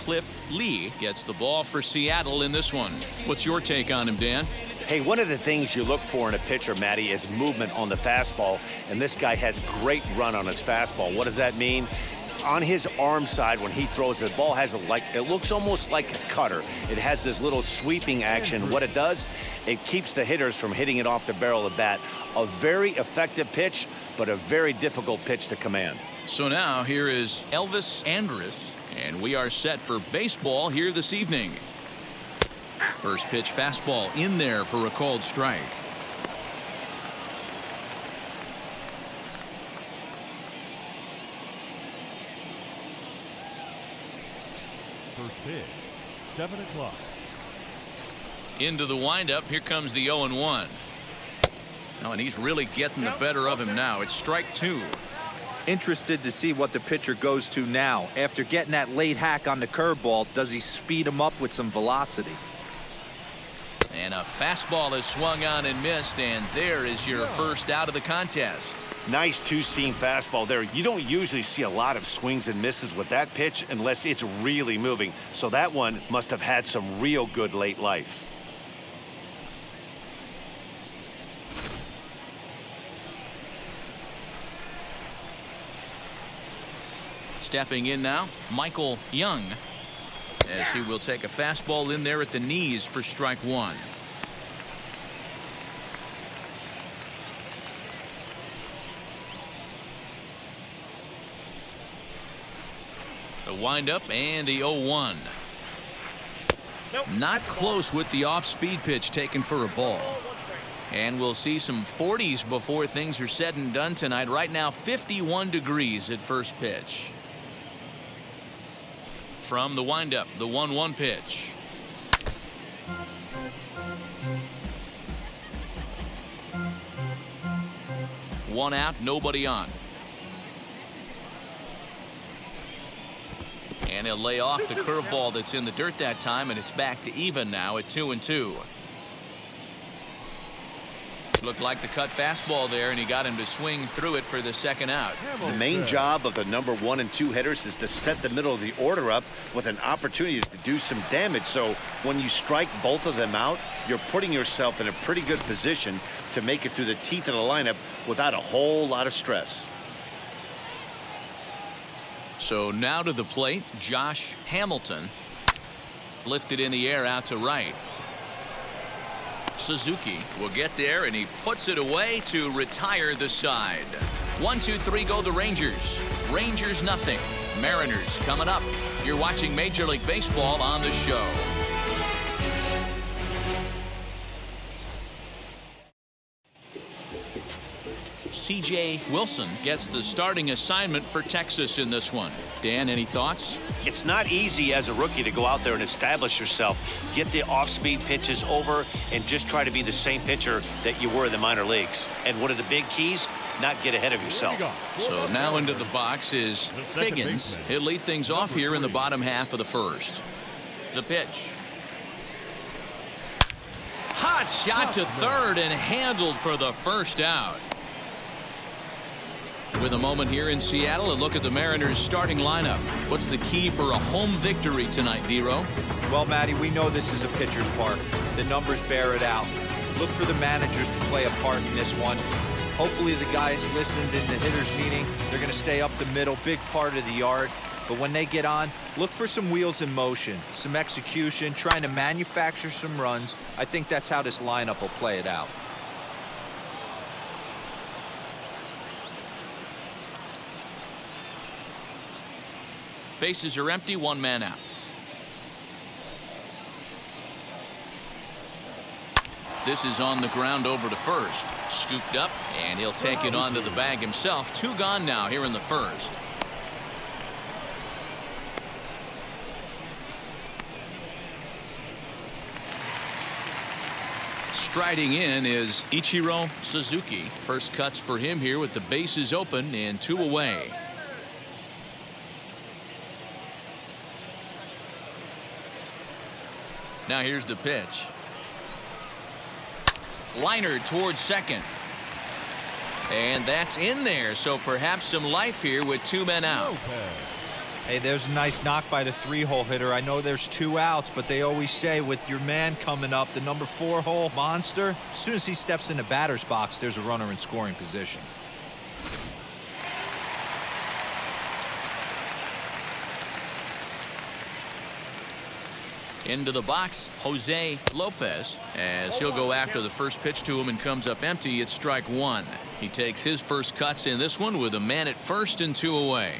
Cliff Lee gets the ball for Seattle in this one. What's your take on him, Dan? Hey, one of the things you look for in a pitcher, Matty, is movement on the fastball, and this guy has great run on his fastball. What does that mean? On his arm side, when he throws the ball, it looks almost like a cutter. It has this little sweeping action. What it does, it keeps the hitters from hitting it off the barrel of the bat. A very effective pitch, but a very difficult pitch to command. So now here is Elvis Andrus, and we are set for baseball here this evening. First pitch fastball in there for a called strike. First pitch, 7 o'clock. Into the windup. Here comes the 0-1. Oh, and he's really getting the better of him now. It's strike two. Interested to see what the pitcher goes to now. After getting that late hack on the curveball, does he speed him up with some velocity? And a fastball is swung on and missed, and there is your first out of the contest. Nice two-seam fastball there. You don't usually see a lot of swings and misses with that pitch unless it's really moving. So that one must have had some real good late life. Stepping in now, Michael Young, as he will take a fastball in there at the knees for strike one. The windup and the 0-1. Not close with the off-speed pitch taken for a ball. And we'll see some 40s before things are said and done tonight. Right now, 51 degrees at first pitch. From the windup, the 1-1 pitch. One out, nobody on. And he'll lay off the curveball that's in the dirt that time, and it's back to even now at 2-2. Looked like the cut fastball there, and he got him to swing through it for the second out. The main job of the number 1 and 2 hitters is to set the middle of the order up with an opportunity to do some damage. So when you strike both of them out, you're putting yourself in a pretty good position to make it through the teeth of the lineup without a whole lot of stress. So now to the plate, Josh Hamilton. Lifted in the air out to right. Suzuki will get there, and he puts it away to retire the side. 1-2-3 go the Rangers. Rangers nothing. Mariners coming up. You're watching Major League Baseball on the show. C.J. Wilson gets the starting assignment for Texas in this one. Dan, any thoughts? It's not easy as a rookie to go out there and establish yourself, get the off-speed pitches over, and just try to be the same pitcher that you were in the minor leagues. And one of the big keys, not get ahead of yourself. So now into the box is Figgins. He'll lead things off here in the bottom half of the first. The pitch. Hot shot to third and handled for the first out. With a moment here in Seattle, a look at the Mariners starting lineup. What's the key for a home victory tonight, Dero? Well, Matty, we know this is a pitcher's park. The numbers bear it out. Look for the managers to play a part in this one. Hopefully the guys listened in the hitters meeting. They're going to stay up the middle, big part of the yard. But when they get on, look for some wheels in motion, some execution, trying to manufacture some runs. I think that's how this lineup will play it out. Bases are empty, one man out. This is on the ground over to first. Scooped up, and he'll take it onto the bag himself. Two gone now here in the first. Striding in is Ichiro Suzuki. First cuts for him here with the bases open and two away. Now here's the pitch. Liner towards second. And that's in there, so perhaps some life here with two men out. Hey, there's a nice knock by the 3-hole hitter. I know there's 2 outs, but they always say with your man coming up, the number 4-hole monster, as soon as he steps in the batter's box, there's a runner in scoring position. Into the box, Jose Lopez, as he'll go after the first pitch to him and comes up empty. It's strike 1. He takes his first cuts in this one with a man at first and 2 away.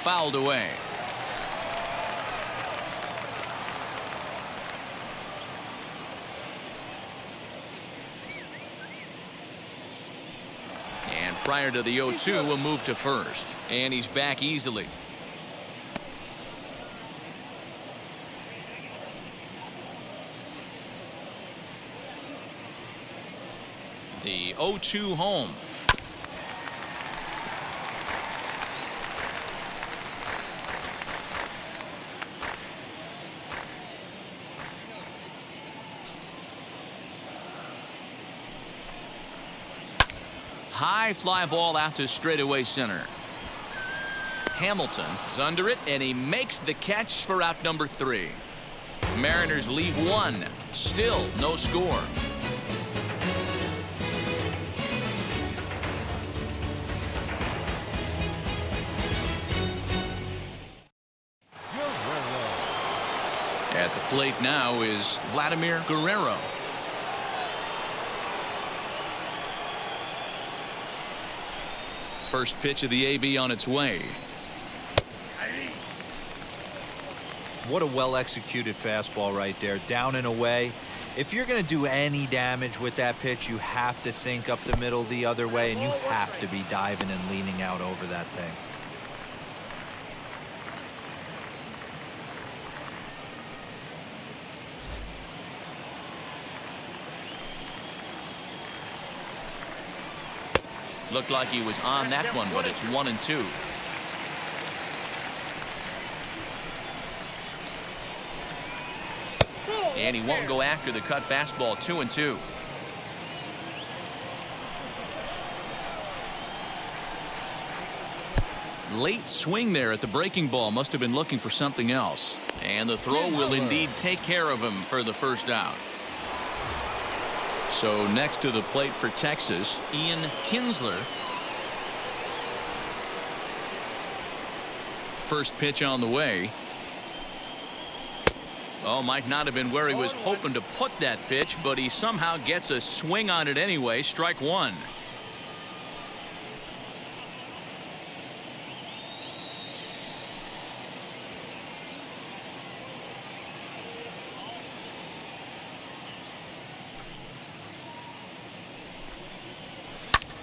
Fouled away. And prior to the 0-2, we'll move to first. And he's back easily. The 0-2 home. High fly ball out to straightaway center. Hamilton is under it, and he makes the catch for out number 3. Mariners leave 1. Still no score. At the plate now is Vladimir Guerrero. First pitch of the AB on its way. What a well-executed fastball right there, down and away. If you're going to do any damage with that pitch, you have to think up the middle the other way, and you have to be diving and leaning out over that thing. Looked like he was on that one, but it's 1-2. And he won't go after the cut fastball. 2-2. Late swing there at the breaking ball. Must have been looking for something else. And the throw will indeed take care of him for the first out. So next to the plate for Texas, Ian Kinsler. First pitch on the way. Oh, might not have been where he was hoping to put that pitch, but he somehow gets a swing on it anyway. Strike 1.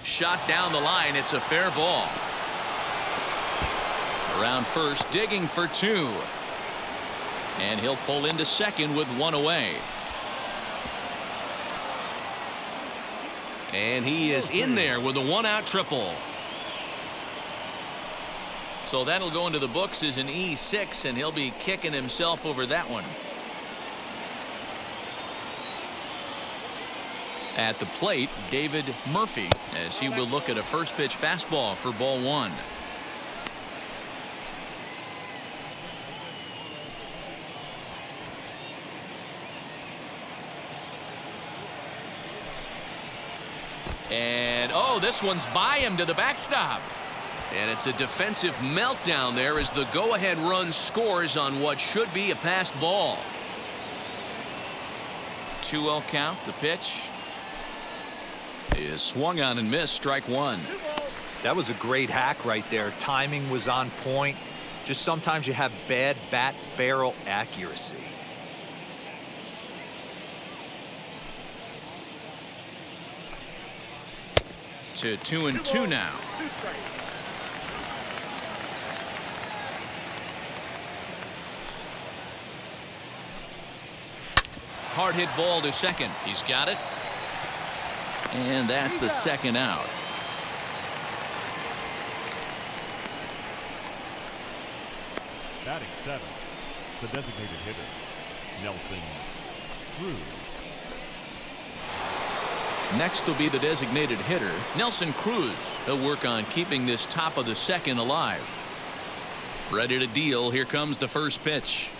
Shot down the line. It's a fair ball. Around first, digging for 2. And he'll pull into second with 1 away. And he is in there with a 1-out triple. So that'll go into the books as an E6, and he'll be kicking himself over that one. At the plate, David Murphy, as he will look at a first pitch fastball for ball 1. And oh, this one's by him to the backstop. And it's a defensive meltdown there as the go-ahead run scores on what should be a passed ball. 2-0 count. The pitch is swung on and missed. Strike 1. That was a great hack right there. Timing was on point. Just sometimes you have bad bat barrel accuracy. To 2-2 now. Hard hit ball to second. He's got it. And that's the second out. Batting 7th, the designated hitter, Nelson Cruz. Next will be the designated hitter, Nelson Cruz. He'll work on keeping this top of the second alive. Ready to deal. Here comes the first pitch.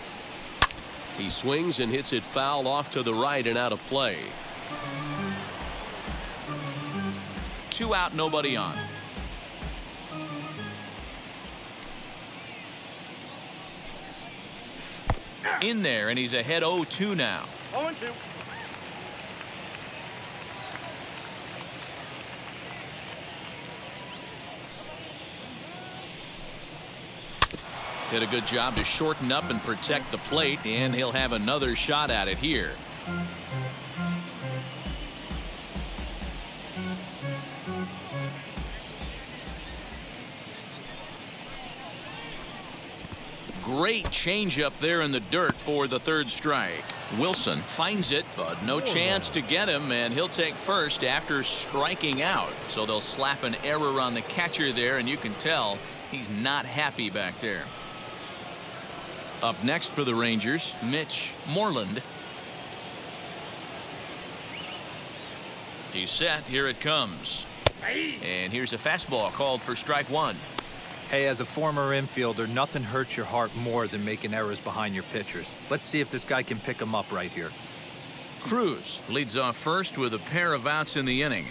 He swings and hits it foul off to the right and out of play. 2 out, nobody on. In there, and he's ahead 0-2 now. 0-2. Did a good job to shorten up and protect the plate, and he'll have another shot at it here. Great changeup there in the dirt for the third strike. Wilson finds it, but no chance to get him, and he'll take first after striking out. So they'll slap an error on the catcher there, and you can tell he's not happy back there. Up next for the Rangers, Mitch Moreland. He's set. Here it comes. And here's a fastball called for strike one. Hey, as a former infielder, nothing hurts your heart more than making errors behind your pitchers. Let's see if this guy can pick them up right here. Cruz leads off first with a pair of outs in the inning.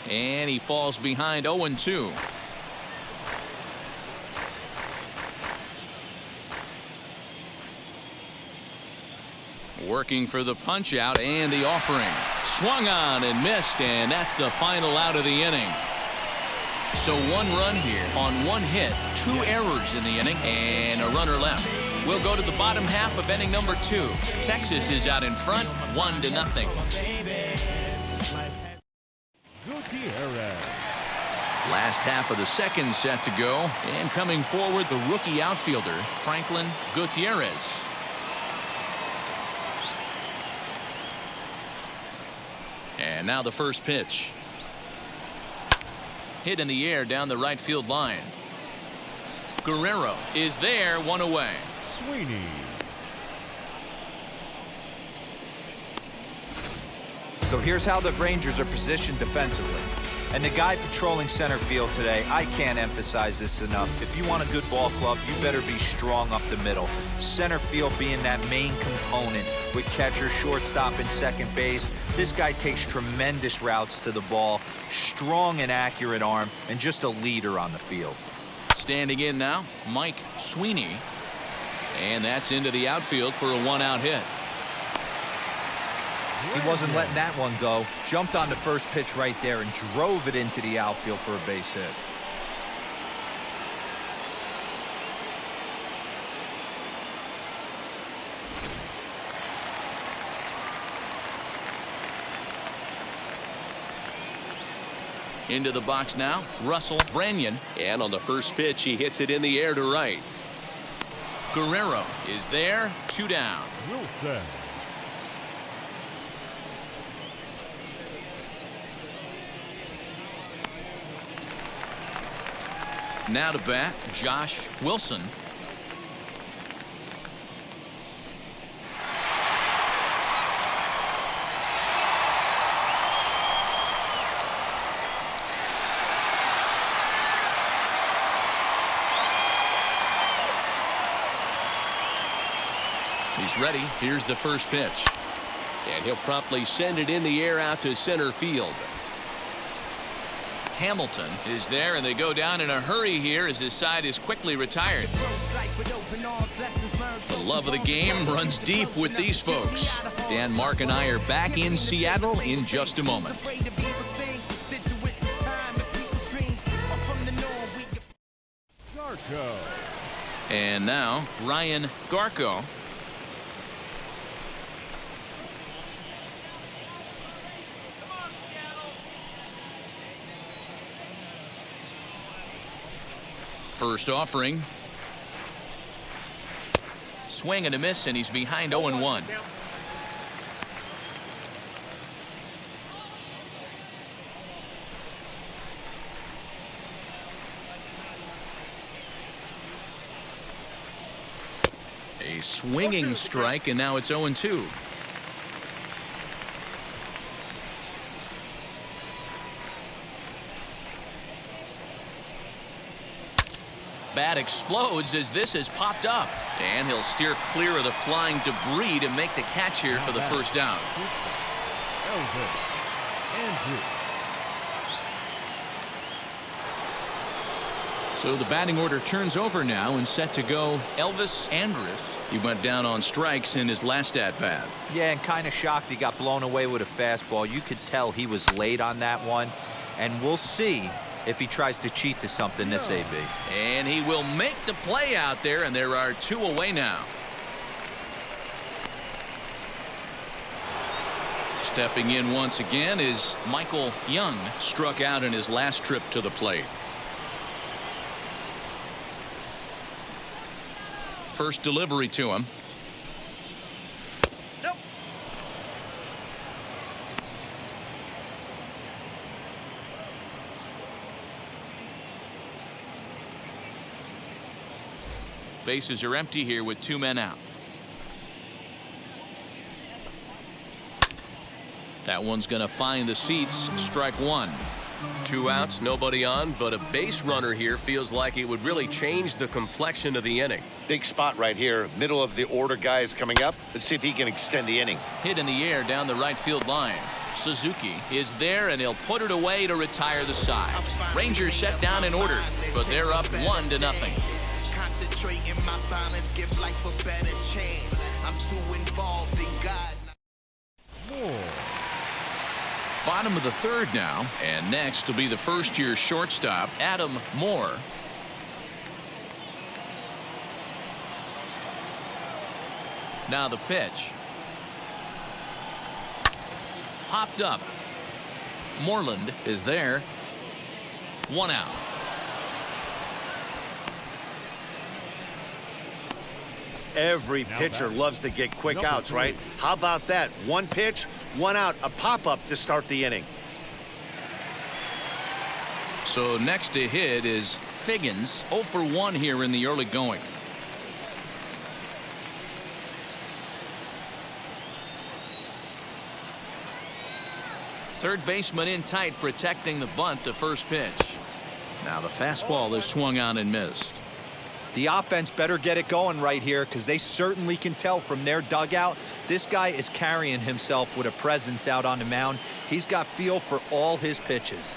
And he falls behind 0-2. Working for the punch out and the offering. Swung on and missed, and that's the final out of the inning. So 1 run here on 1 hit, 2 errors in the inning, and a runner left. We'll go to the bottom half of inning number 2. Texas is out in front, 1-0. Gutierrez. Last half of the second set to go, and coming forward, the rookie outfielder, Franklin Gutierrez. And now the first pitch. Hit in the air down the right field line. Guerrero is there, 1 away. Sweeney. So here's how the Rangers are positioned defensively. And the guy patrolling center field today, I can't emphasize this enough. If you want a good ball club, you better be strong up the middle. Center field being that main component with catcher, shortstop, and second base. This guy takes tremendous routes to the ball, strong and accurate arm, and just a leader on the field. Standing in now, Mike Sweeney. And that's into the outfield for a 1-out hit. He wasn't letting that one go. Jumped on the first pitch right there and drove it into the outfield for a base hit. Into the box now, Russell Branyan. And on the first pitch, he hits it in the air to right. Guerrero is there, 2 down. Wilson. Now to bat, Josh Wilson. He's ready. Here's the first pitch. And he'll promptly send it in the air out to center field. Hamilton is there, and they go down in a hurry here as his side is quickly retired. The love of the game runs deep with these folks. Dan, Mark, and I are back in Seattle in just a moment. Garco. And now, Ryan Garco. First offering. Swing and a miss, and he's behind 0-1. A swinging strike, and now it's 0-2. Bat explodes as this has popped up. And he'll steer clear of the flying debris to make the catch here for the first down. So the batting order turns over now and set to go Elvis Andrus. He went down on strikes in his last at-bat. Yeah, and kind of shocked he got blown away with a fastball. You could tell he was late on that one. And we'll see if he tries to cheat to something this AB. And he will make the play out there, and there are 2 away now. Stepping in once again is Michael Young, struck out in his last trip to the plate. First delivery to him. Nope. Bases are empty here with 2 men out. That one's going to find the seats. Strike 1. 2 outs, nobody on, but a base runner here feels like it would really change the complexion of the inning. Big spot right here. Middle of the order guy is coming up. Let's see if he can extend the inning. Hit in the air down the right field line. Suzuki is there, and he'll put it away to retire the side. Rangers set down in order, but they're up 1-0. Concentrating my balance, give life a better chance. I'm too involved in God. Bottom of the 3rd now, and next will be the first-year shortstop, Adam Moore. Now the pitch. Popped up. Moreland is there. 1 out. Every pitcher loves to get quick outs, right? How about that? 1 pitch, 1 out, a pop-up to start the inning. So next to hit is Figgins, 0 for 1 here in the early going. Third baseman in tight, protecting the bunt, the first pitch. Now the fastball is swung on and missed. The offense better get it going right here, because they certainly can tell from their dugout this guy is carrying himself with a presence out on the mound. He's got feel for all his pitches.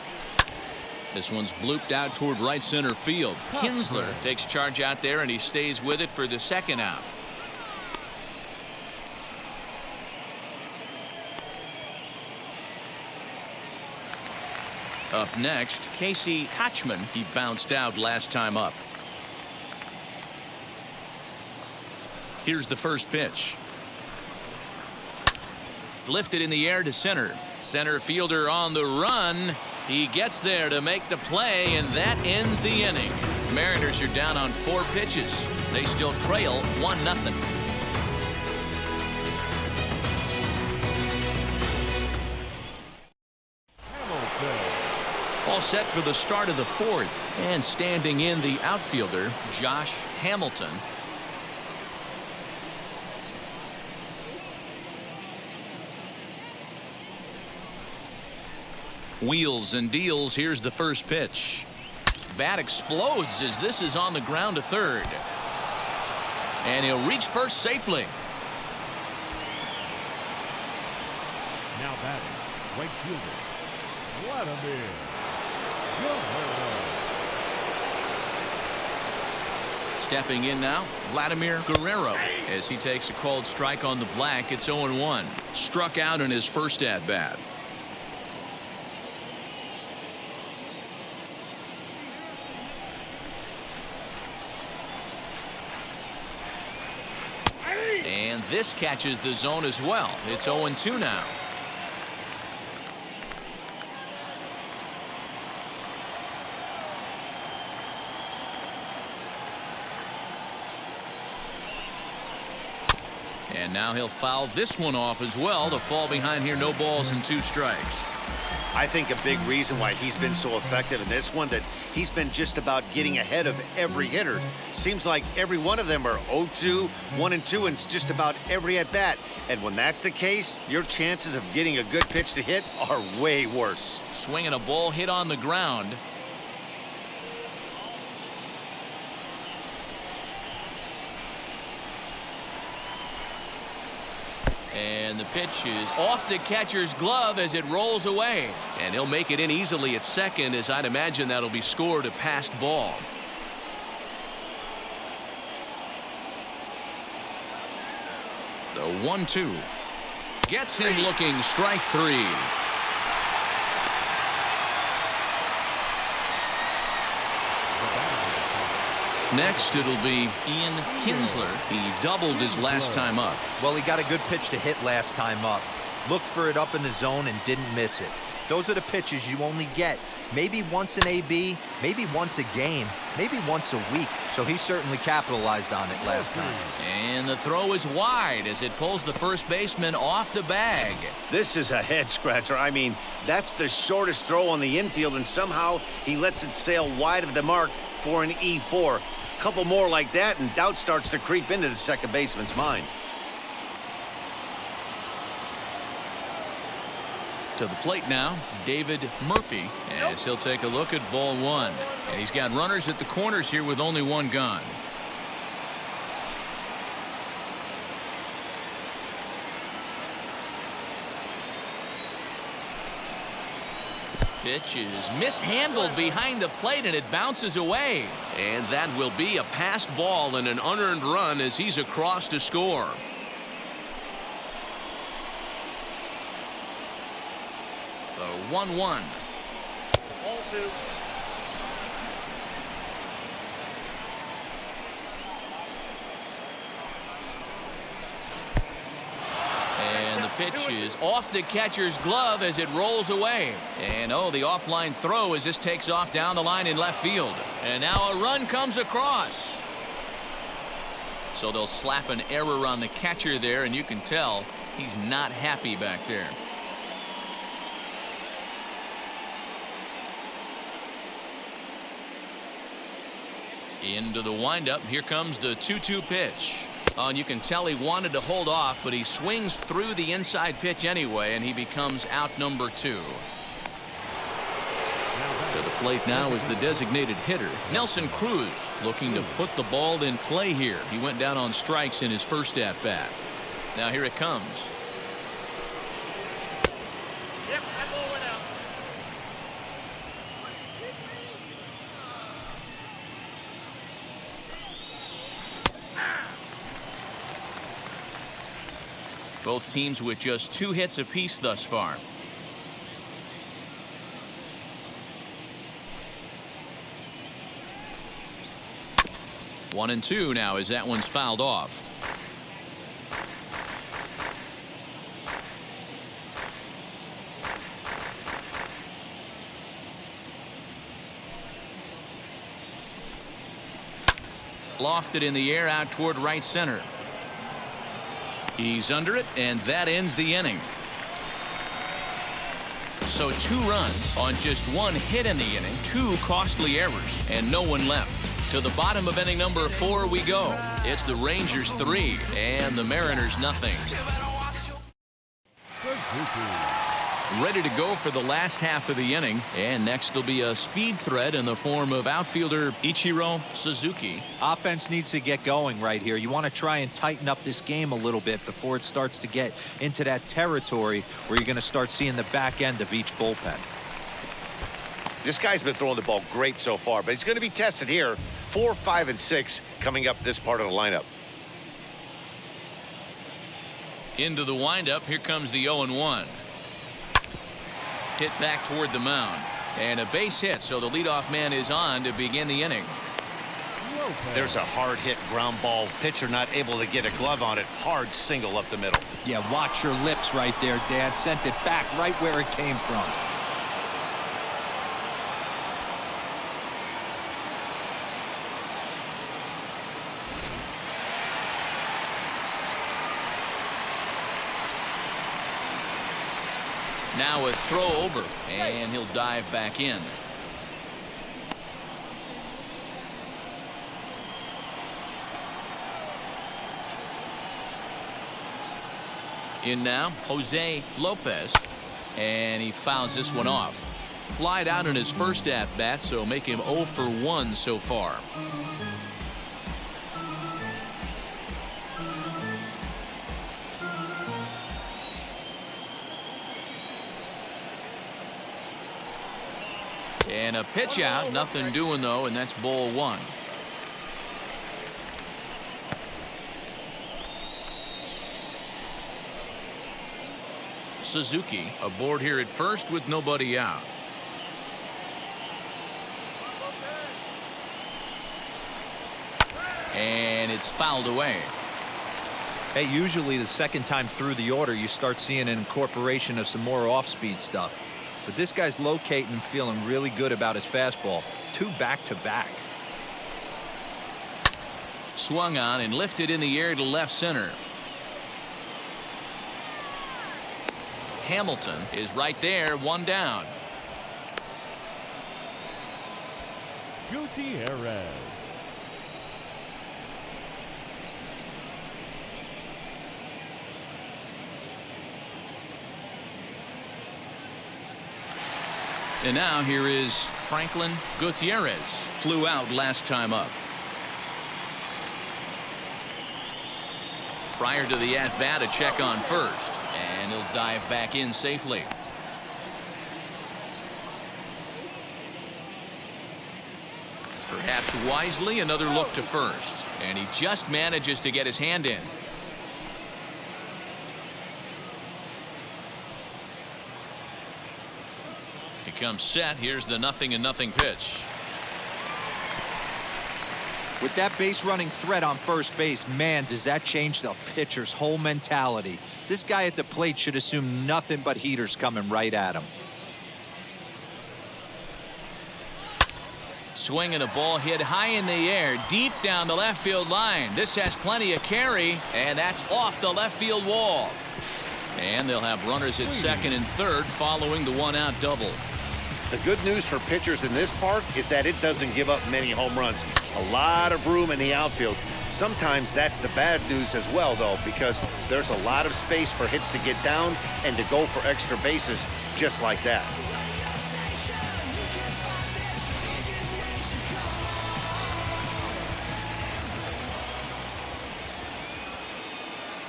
This one's blooped out toward right center field. Kinsler takes charge out there, and he stays with it for the 2nd out. Up next, Casey Kotchman. He bounced out last time up. Here's the first pitch. Lifted in the air to center. Center fielder on the run. He gets there to make the play, and that ends the inning. Mariners are down on 4 pitches. They still trail 1-0. All set for the start of the 4th. And standing in, the outfielder, Josh Hamilton. Wheels and deals. Here's the first pitch. Bat explodes as this is on the ground to 3rd. And he'll reach first safely. Now batting, right fielder, Vladimir Guerrero. Stepping in now, Vladimir Guerrero. As he takes a called strike on the black, it's 0-1. Struck out in his first at-bat. And this catches the zone as well. It's 0-2 now. And now he'll foul this one off as well to fall behind here. No balls and 2 strikes. I think a big reason why he's been so effective in this one, that he's been just about getting ahead of every hitter. Seems like every one of them are 0-2, 1-2, and it's just about every at bat. And when that's the case, your chances of getting a good pitch to hit are way worse. Swinging a ball hit on the ground. And the pitch is off the catcher's glove as it rolls away. And he'll make it in easily at second, as I'd imagine that'll be scored a passed ball. The 1-2. Gets him looking, strike three. Next, it'll be Ian Kinsler. He doubled his last time up. Well, he got a good pitch to hit last time up. Looked for it up in the zone and didn't miss it. Those are the pitches you only get maybe once in AB, maybe once a game, maybe once a week. So he certainly capitalized on it last time. And the throw is wide as it pulls the first baseman off the bag. This is a head scratcher. I mean, that's the shortest throw on the infield, and somehow he lets it sail wide of the mark for an E4. A couple more like that, and doubt starts to creep into the second baseman's mind. To the plate now, David Murphy, as he'll take a look at ball one. And he's got runners at the corners here with only one gone. Pitch is mishandled behind the plate, and it bounces away. And that will be a passed ball and an unearned run as he's across to score. The 1-1. And the pitch is off the catcher's glove as it rolls away. And oh, the offline throw as this takes off down the line in left field. And now a run comes across. So they'll slap an error on the catcher there, and you can tell he's not happy back there. Into the windup. Here comes the 2-2 pitch. Oh, and you can tell he wanted to hold off, but he swings through the inside pitch anyway, and he becomes out number 2. To the plate now is the designated hitter, Nelson Cruz, looking to put the ball in play here. He went down on strikes in his first at-bat. Now here it comes. Both teams with just 2 hits apiece thus far. One and two now as that one's fouled off. Lofted in the air out toward right center. He's under it, and that ends the inning. So 2 runs on just 1 hit in the inning, 2 costly errors, and no one left. To the bottom of inning number 4 we go. It's the Rangers 3 and the Mariners nothing. Ready to go for the last half of the inning, and next will be a speed threat in the form of outfielder Ichiro Suzuki. Offense needs to get going right here. You want to try and tighten up this game a little bit before it starts to get into that territory where you're going to start seeing the back end of each bullpen. This guy's been throwing the ball great so far, but he's going to be tested here. 4, 5, and 6 coming up this part of the lineup. Into the windup. Here comes the 0-1. Hit back toward the mound, and a base hit, so the leadoff man is on to begin the inning. There's a hard hit ground ball. Pitcher not able to get a glove on it. Hard single up the middle. Yeah, watch your lips right there, Dan. Sent it back right where it came from. Now a throw over, and he'll dive back in. In now, Jose Lopez, and he fouls this one off. Flied out in his first at-bat, so make him 0 for 1 so far. And a pitch out, nothing doing though, and that's ball one. Suzuki aboard here at first with nobody out. And it's fouled away. Hey, usually the second time through the order you start seeing an incorporation of some more off-speed stuff. But this guy's locating and feeling really good about his fastball. 2 back-to-back. Swung on and lifted in the air to left center. Hamilton is right there, 1 down. Gutierrez. And now here is Franklin Gutierrez. Flew out last time up. Prior to the at-bat, a check on first, and he'll dive back in safely. Perhaps wisely, another look to first, and he just manages to get his hand in. He comes set. Here's the 0-0 pitch. With that base running threat on first base, man, does that change the pitcher's whole mentality. This guy at the plate should assume nothing but heaters coming right at him. Swinging a ball hit high in the air, deep down the left field line. This has plenty of carry, and that's off the left field wall. And they'll have runners at second and third following the 1-out double. The good news for pitchers in this park is that it doesn't give up many home runs. A lot of room in the outfield. Sometimes that's the bad news as well, though, because there's a lot of space for hits to get down and to go for extra bases just like that.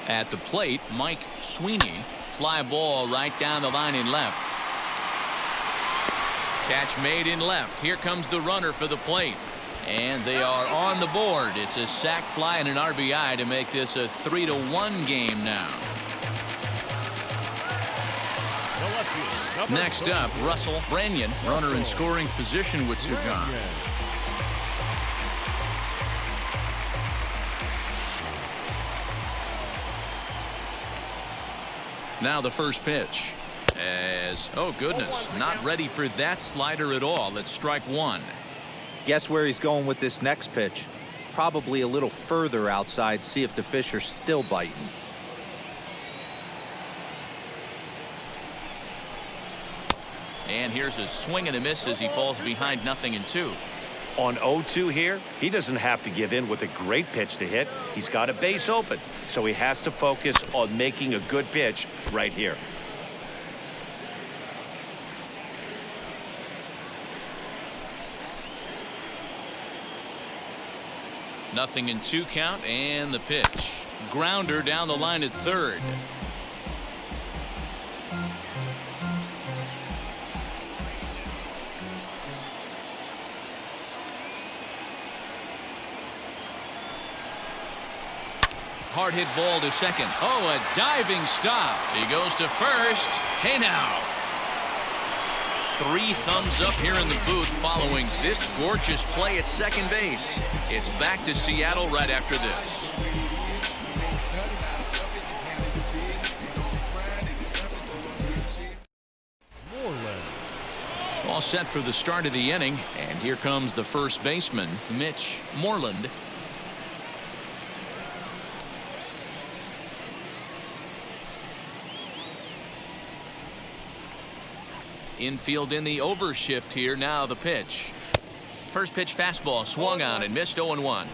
At the plate, Mike Sweeney. Fly ball right down the line in left. Catch made in left. Here comes the runner for the plate. And they are on the board. It's a sac fly and an RBI to make this a 3-1 game now. Next up, Russell Branyan, runner in scoring position with 2 gone. Now the first pitch. Oh goodness, not ready for that slider at all. It's strike 1. Guess where he's going with this next pitch? Probably a little further outside, see if the fish are still biting. And here's a swing and a miss as he falls behind 0-2. On 0-2 here, he doesn't have to give in with a great pitch to hit. He's got a base open, so he has to focus on making a good pitch right here. Nothing in 2 count, and the pitch. Grounder down the line at third. Hard hit ball to second. Oh, a diving stop. He goes to first. Hey now. 3 thumbs up here in the booth following this gorgeous play at second base. It's back to Seattle right after this. All set for the start of the inning, and here comes the first baseman, Mitch Moreland. Infield in the overshift here. Now the pitch. First pitch fastball swung on and missed. 0-1.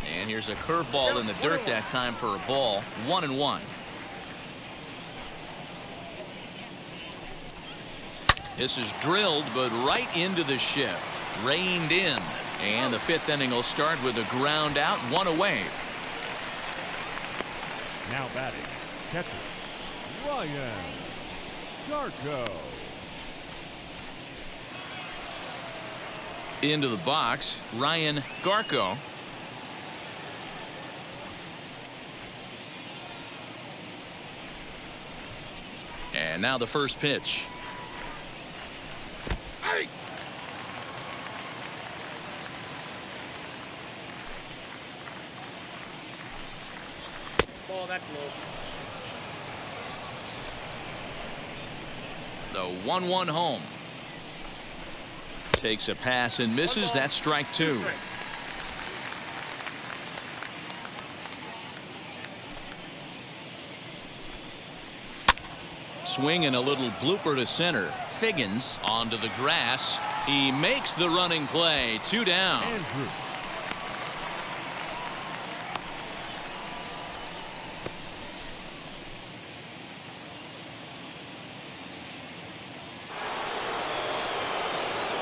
And here's a curveball in the dirt that time for a ball. 1-1. This is drilled, but right into the shift. Reined in. And the 5th inning will start with a ground out, 1 away. Now batting, catcher, Ryan Garco. Into the box, Ryan Garco. And now the first pitch. Ball that low. The 1-1 home. Takes a pass and misses. That's strike two. Swing and a little blooper to center. Figgins onto the grass. He makes the running play. 2 down. Andrew.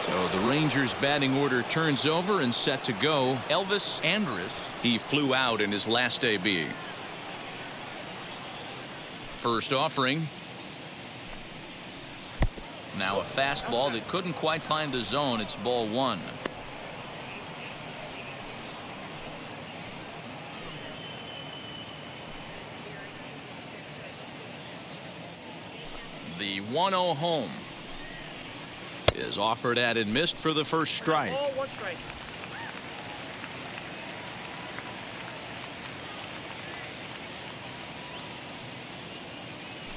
So the Rangers batting order turns over and set to go. Elvis Andrus. He flew out in his last AB. First offering. Now a fastball that couldn't quite find the zone. It's ball 1. The 1-0 home is offered at and missed for the first strike. Oh, 1 strike.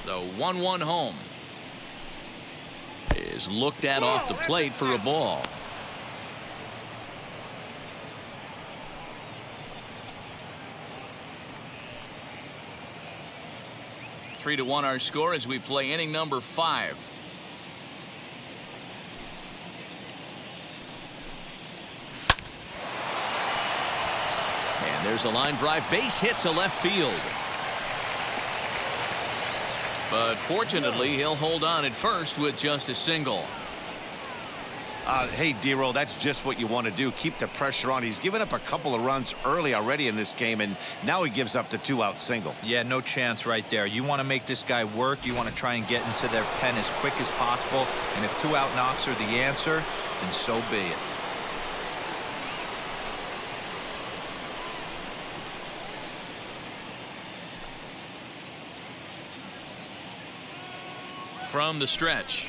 The 1-1 home is looked at off the plate for a ball. Three to 1 our score as we play inning number 5. And there's a line drive, base hit to left field. But fortunately, he'll hold on at first with just a single. Hey, D-Roll, that's just what you want to do. Keep the pressure on. He's given up a couple of runs early already in this game, and now he gives up the 2-out single. Yeah, no chance right there. You want to make this guy work. You want to try and get into their pen as quick as possible. And if 2-out knocks are the answer, then so be it. From the stretch.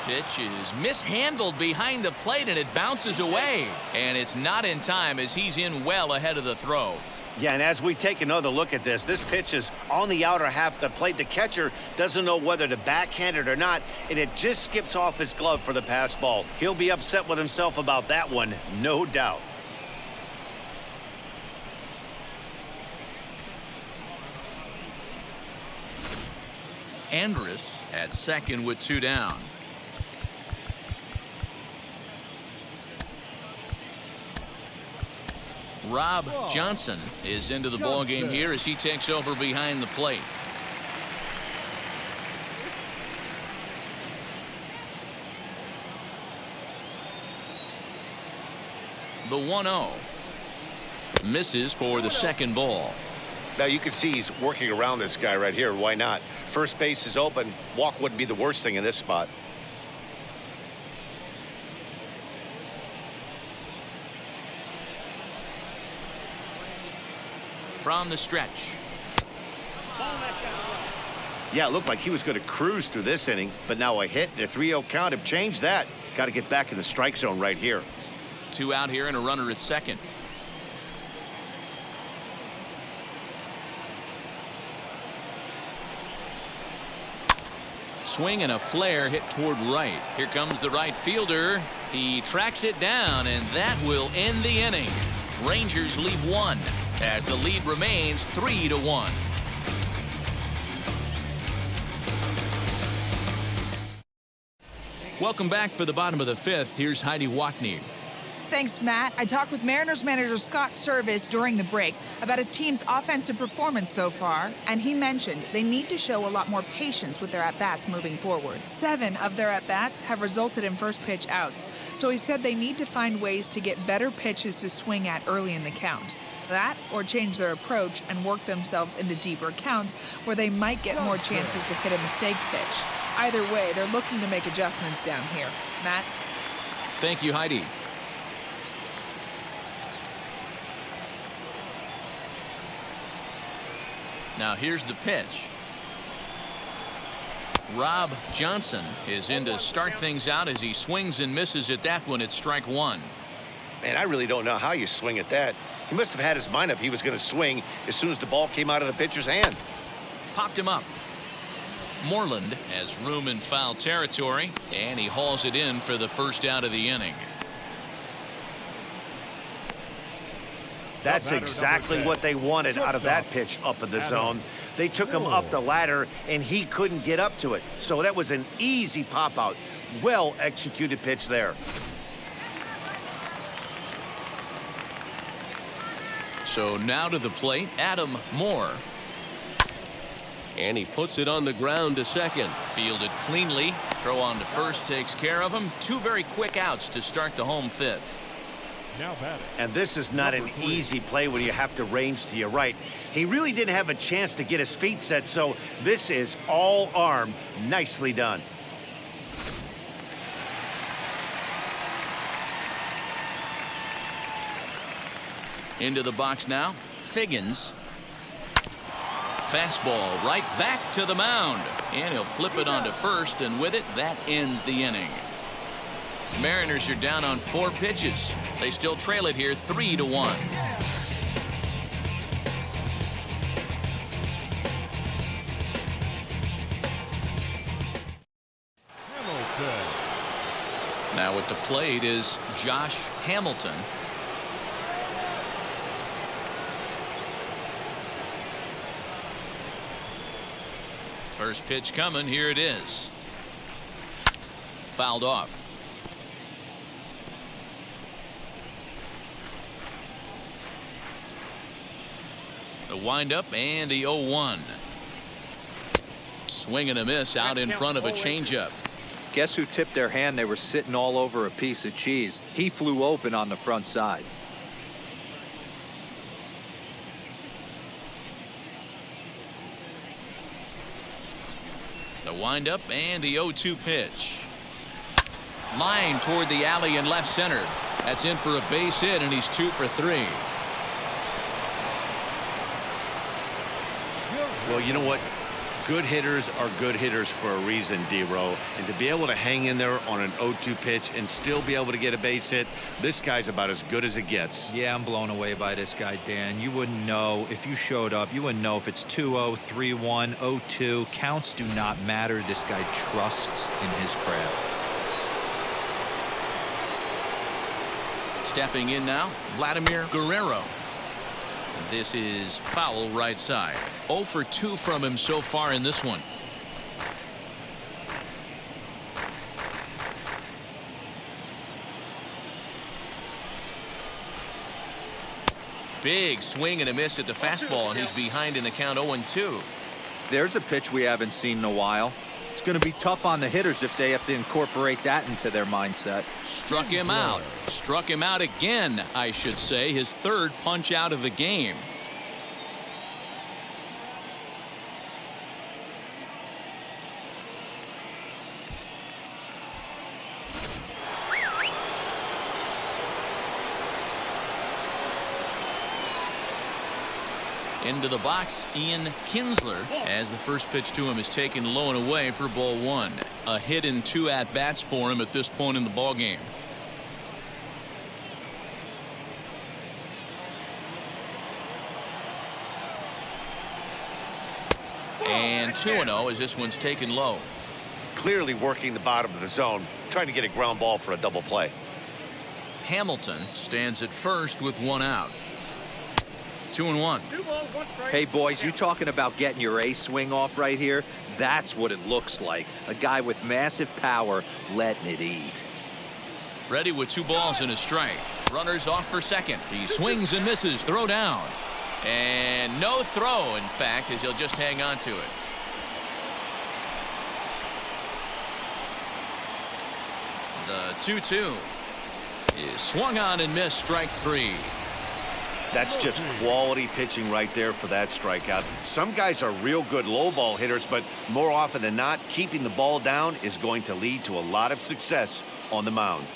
Pitch is mishandled behind the plate and it bounces away. And it's not in time as he's in well ahead of the throw. Yeah, and as we take another look at this pitch is on the outer half of the plate. The catcher doesn't know whether to backhand it or not, and it just skips off his glove for the pass ball. He'll be upset with himself about that one, no doubt. Andrus at second with 2 down. Rob Johnson is into the ball game here as he takes over behind the plate. The 1-0 misses for the second ball. Now you can see he's working around this guy right here. Why not? First base is open. Walk wouldn't be the worst thing in this spot. From the stretch. Yeah, it looked like he was going to cruise through this inning, but now a hit and a 3-0 count have changed that. Got to get back in the strike zone right here. 2 out here and a runner at second. Swing and a flare hit toward right. Here comes the right fielder. He tracks it down, and that will end the inning. Rangers leave 1 as the lead remains 3-1. Welcome back for the bottom of the 5th. Here's Heidi Watney. Thanks, Matt. I talked with Mariners manager Scott Service during the break about his team's offensive performance so far, and he mentioned they need to show a lot more patience with their at-bats moving forward. 7 of their at-bats have resulted in first pitch outs, so he said they need to find ways to get better pitches to swing at early in the count. That or change their approach and work themselves into deeper counts where they might get more chances to hit a mistake pitch. Either way, they're looking to make adjustments down here. Matt? Thank you, Heidi. Now here's the pitch. Rob Johnson is in to start things out as he swings and misses at that one at strike one. Man, I really don't know how you swing at that. He must have had his mind up he was going to swing as soon as the ball came out of the pitcher's hand. Popped him up. Moreland has room in foul territory, and he hauls it in for the first out of the inning. That's exactly what they wanted out of that pitch up in the zone. They took him up the ladder, and he couldn't get up to it. So that was an easy pop-out. Well-executed pitch there. So now to the plate, Adam Moore. And he puts it on the ground to second. Fielded cleanly. Throw on to first takes care of him. Two very quick outs to start the home fifth. Now batting. And this is not an easy play when you have to range to your right. He really didn't have a chance to get his feet set, so this is all arm. Nicely done. Into the box now, Figgins. Fastball right back to the mound. And he'll flip it onto first, and with it, that ends the inning. Mariners are down on 4 pitches. They still trail it here 3-1. Hamilton. Now at the plate is Josh Hamilton. First pitch coming. Here it is. Fouled off. The windup and the 0-1. Swing and a miss out in front of a changeup. Guess who tipped their hand? They were sitting all over a piece of cheese. He flew open on the front side. The windup and the 0-2 pitch. Line toward the alley in left center. That's in for a base hit, and he's 2 for 3. Well, you know what? Good hitters are good hitters for a reason, D-Row. And to be able to hang in there on an 0-2 pitch and still be able to get a base hit, this guy's about as good as it gets. Yeah, I'm blown away by this guy, Dan. You wouldn't know if you showed up. You wouldn't know if it's 2-0, 3-1, 0-2. Counts do not matter. This guy trusts in his craft. Stepping in now, Vladimir Guerrero. This is foul right side. 0 for 2 from him so far in this one. Big swing and a miss at the fastball, and he's behind in the count 0-2. There's a pitch we haven't seen in a while. It's going to be tough on the hitters if they have to incorporate that into their mindset. Struck him out. Struck him out again, I should say. His third punch out of the game. Into the box, Ian Kinsler, as the first pitch to him is taken low and away for ball 1. A hit and 2 at-bats for him at this point in the ballgame. And 2-0 as this one's taken low. Clearly working the bottom of the zone, trying to get a ground ball for a double play. Hamilton stands at first with 1 out. 2-1. Hey, boys, you talking about getting your A swing off right here? That's what it looks like. A guy with massive power letting it eat. Ready with 2 balls and a strike. Runners off for second. He swings and misses. Throw down. And no throw, in fact, as he'll just hang on to it. The 2-2 is swung on and missed. Strike 3. That's just quality pitching right there for that strikeout. Some guys are real good low ball hitters, but more often than not, keeping the ball down is going to lead to a lot of success on the mound.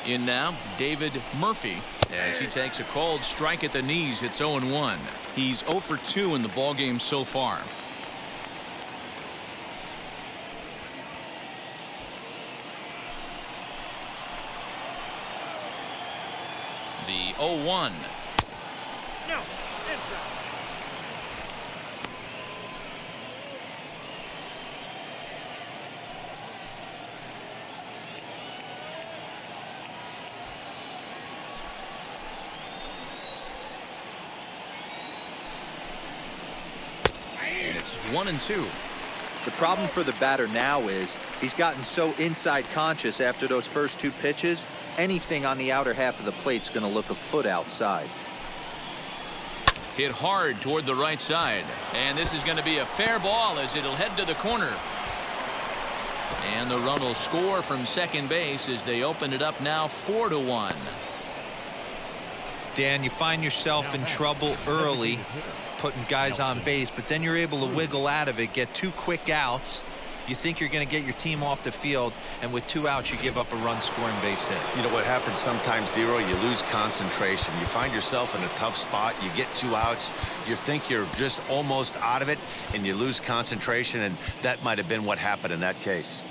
In now, David Murphy, as he takes a cold strike at the knees. It's 0-1. He's 0 for 2 in the ballgame so far. The 0-1. No. And it's 1-2. The problem for the batter now is he's gotten so inside conscious after those first 2 pitches, anything on the outer half of the plate's going to look a foot outside. Hit hard toward the right side. And this is going to be a fair ball as it'll head to the corner. And the run will score from second base as they open it up now 4-1. Dan, you find yourself in trouble early putting guys on base, but then you're able to wiggle out of it, get 2 quick outs. You think you're going to get your team off the field, and with 2 outs, you give up a run-scoring base hit. You know what happens sometimes, Dero? You lose concentration. You find yourself in a tough spot. You get 2 outs. You think you're just almost out of it, and you lose concentration, and that might have been what happened in that case.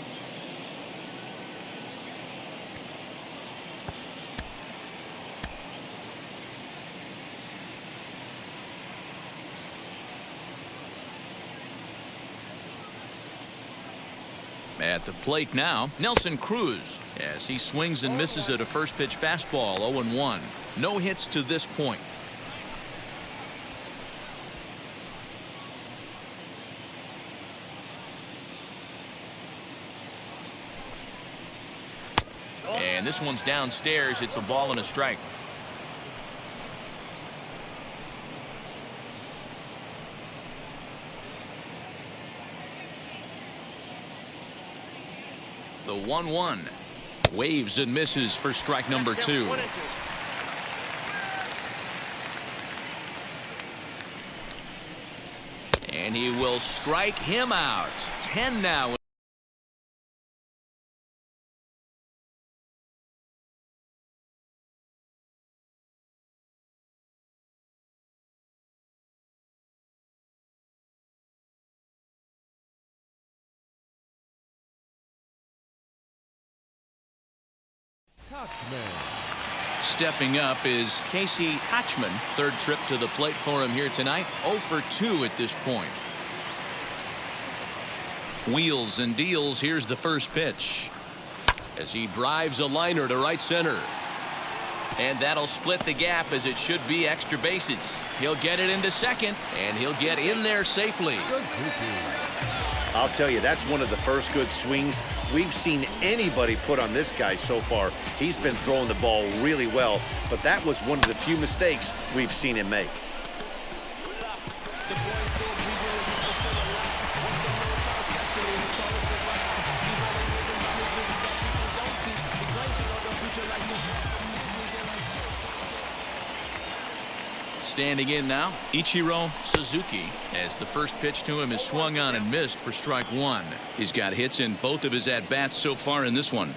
At the plate now, Nelson Cruz, as he swings and misses at a first pitch fastball. 0-1. No hits to this point. And this one's downstairs. It's a ball and a strike. The 1-1. Waves and misses for strike number 2. And he will strike him out. 10 now. Stepping up is Casey Kochman. 3rd trip to the plate for him here tonight. 0 for 2 at this point. Wheels and deals. Here's the first pitch as he drives a liner to right center. And that'll split the gap, as it should be extra bases. He'll get it into second, and he'll get in there safely. I'll tell you, that's one of the first good swings we've seen anybody put on this guy so far. He's been throwing the ball really well, but that was one of the few mistakes we've seen him make. Standing in now, Ichiro Suzuki, as the first pitch to him is swung on and missed for strike 1. He's got hits in both of his at-bats so far in this one.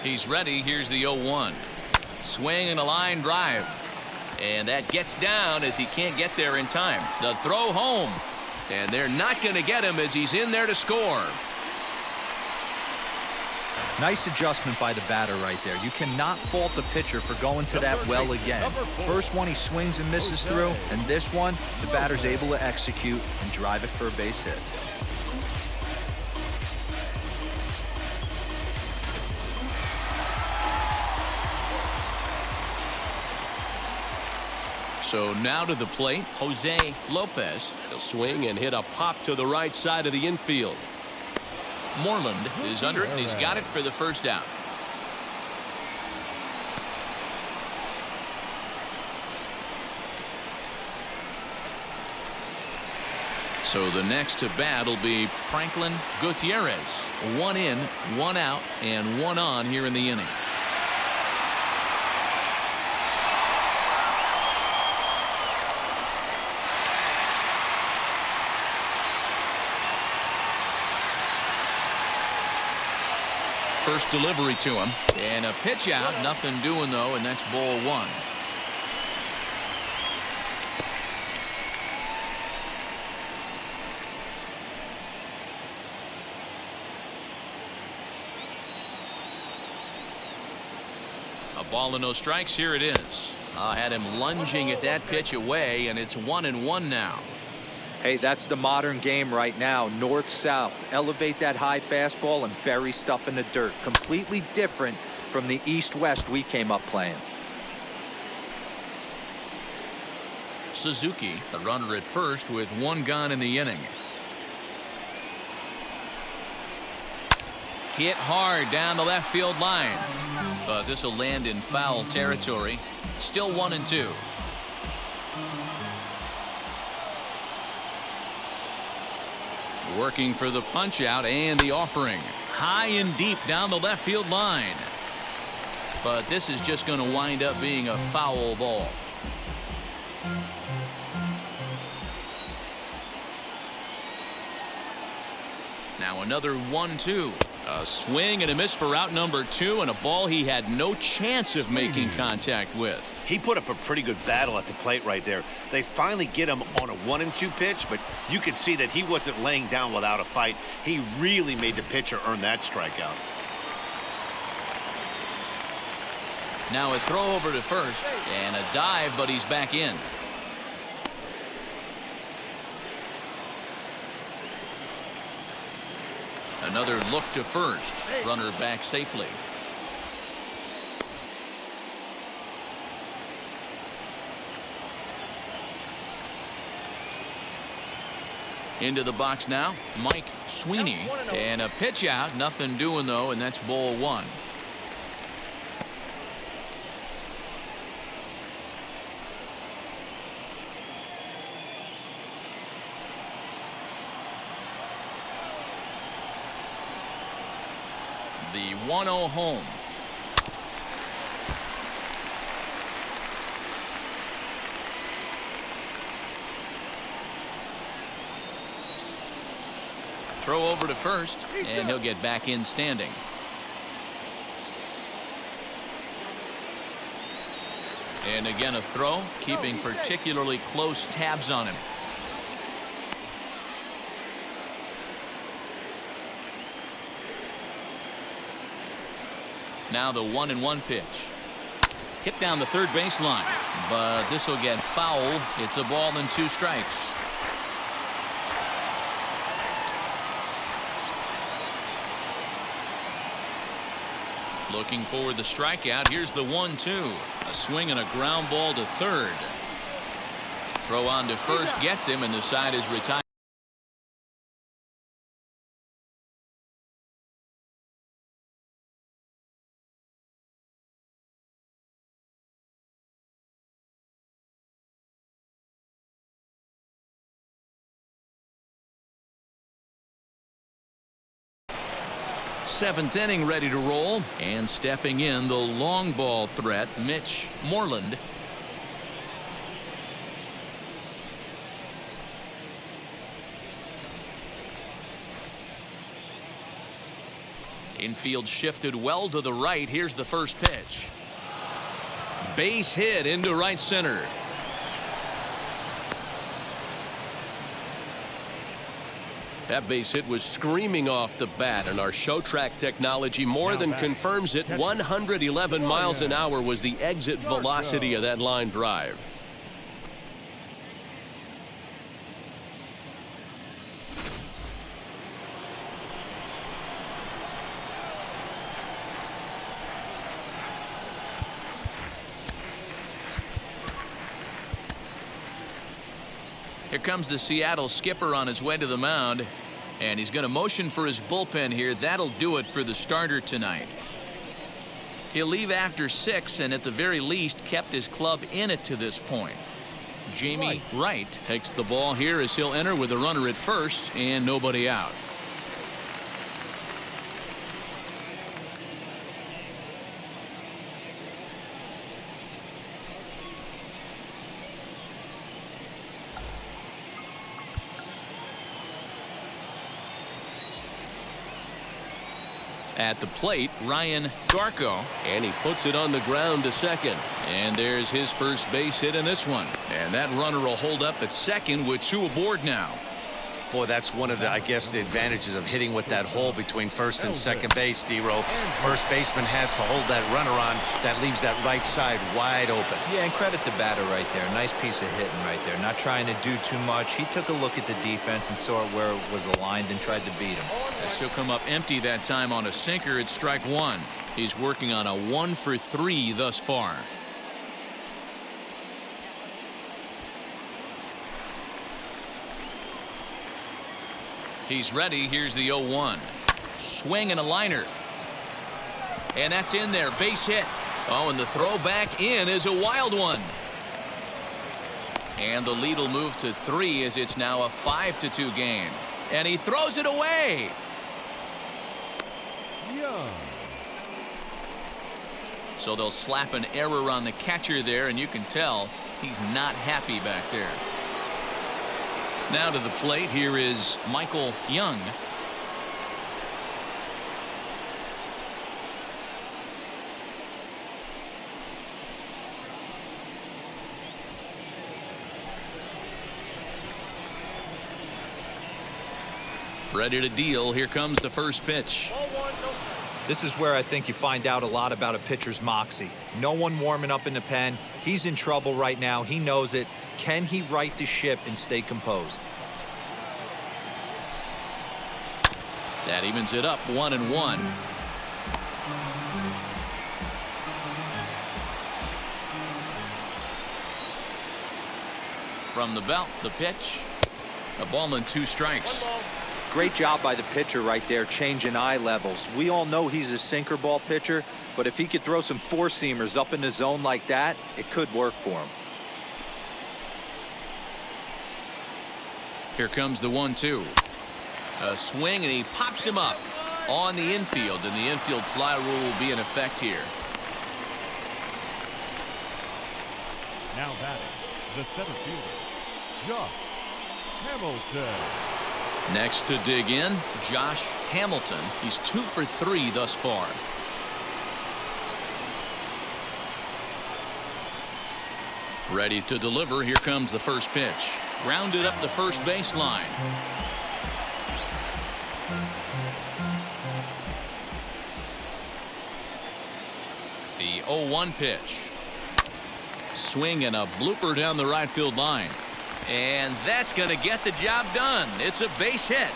He's ready. Here's the 0-1. Swing and a line drive. And that gets down as he can't get there in time. The throw home. And they're not going to get him as he's in there to score. Nice adjustment by the batter right there. You cannot fault the pitcher for going to that well again. First one he swings and misses through, and this one the batter's able to execute and drive it for a base hit. So now to the plate, Jose Lopez. He'll swing and hit a pop to the right side of the infield. Moreland is under it, and he's got it for the first out. So the next to bat will be Franklin Gutierrez. 1 in, 1 out, and 1 on here in the inning. First delivery to him, and a pitch out. Nothing doing though, and that's ball 1. A ball and no strikes. Here it is. Had him lunging at that pitch away, and it's 1-1 now. Hey, that's the modern game right now. North-south. Elevate that high fastball and bury stuff in the dirt. Completely different from the east-west we came up playing. Suzuki, the runner at first with 1 gone in the inning. Hit hard down the left field line. But this will land in foul territory. Still 1-2. Working for the punch out and the offering. High and deep down the left field line. But this is just going to wind up being a foul ball. Now another 1-2. A swing and a miss for out number 2, and a ball he had no chance of making contact with. He put up a pretty good battle at the plate right there. They finally get him on a 1-2 pitch, but you could see that he wasn't laying down without a fight. He really made the pitcher earn that strikeout. Now a throw over to first and a dive, but he's back in. Another look to first. Runner back safely. Into the box now, Mike Sweeney. And a pitch out. Nothing doing though, and that's ball 1. The 1-0 home. Throw over to first, and he'll get back in standing. And again a throw, keeping particularly close tabs on him. Now the 1-1 pitch. Hit down the third baseline, but this will get foul. It's a ball and 2 strikes. Looking for the strikeout. Here's the 1-2. A swing and a ground ball to third. Throw on to first gets him, and the side is retired. Seventh inning ready to roll, and stepping in the long ball threat, Mitch Moreland. Infield shifted well to the right. Here's the first pitch. Base hit into right center. That base hit was screaming off the bat, and our show track technology more than confirms it. 111 miles an hour was the exit velocity of that line drive. Here comes the Seattle skipper on his way to the mound, and he's going to motion for his bullpen here. That'll do it for the starter tonight. He'll leave after 6, and at the very least kept his club in it to this point. Jamie Wright takes the ball here as he'll enter with a runner at first and nobody out. At the plate, Ryan Garco. And he puts it on the ground to second. And there's his first base hit in this one. And that runner will hold up at second with 2 aboard now. Boy, that's one of the, I guess, the advantages of hitting with that hole between first and second base, D-Row. First baseman has to hold that runner on. That leaves that right side wide open. Yeah, and credit the batter right there. Nice piece of hitting right there. Not trying to do too much. He took a look at the defense and saw it where it was aligned and tried to beat him. As he'll come up empty that time on a sinker, it's strike 1. He's working on a 1 for 3 thus far. He's ready. Here's the 0-1. Swing and a liner. And that's in there. Base hit. Oh, and the throw back in is a wild one. And the lead will move to 3 as it's now a 5-2 game. And he throws it away. So they'll slap an error on the catcher there, and you can tell he's not happy back there. Now to the plate, here is Michael Young. Ready to deal. Here comes the first pitch. This is where I think you find out a lot about a pitcher's moxie. No one warming up in the pen. He's in trouble right now. He knows it. Can he right the ship and stay composed? That evens it up 1-1. From the belt, the pitch. A ball and 2 strikes. Great job by the pitcher right there, changing eye levels. We all know he's a sinker ball pitcher, but if he could throw some 4-seamers up in the zone like that, it could work for him. Here comes the 1-2. A swing, and he pops him up on the infield, and the infield fly rule will be in effect here. Now batting, the center fielder, Josh Hamilton. Next to dig in, Josh Hamilton. He's 2 for 3 thus far. Ready to deliver. Here comes the first pitch. Grounded up the first baseline. The 0-1 pitch. Swing and a blooper down the right field line. And that's going to get the job done. It's a base hit.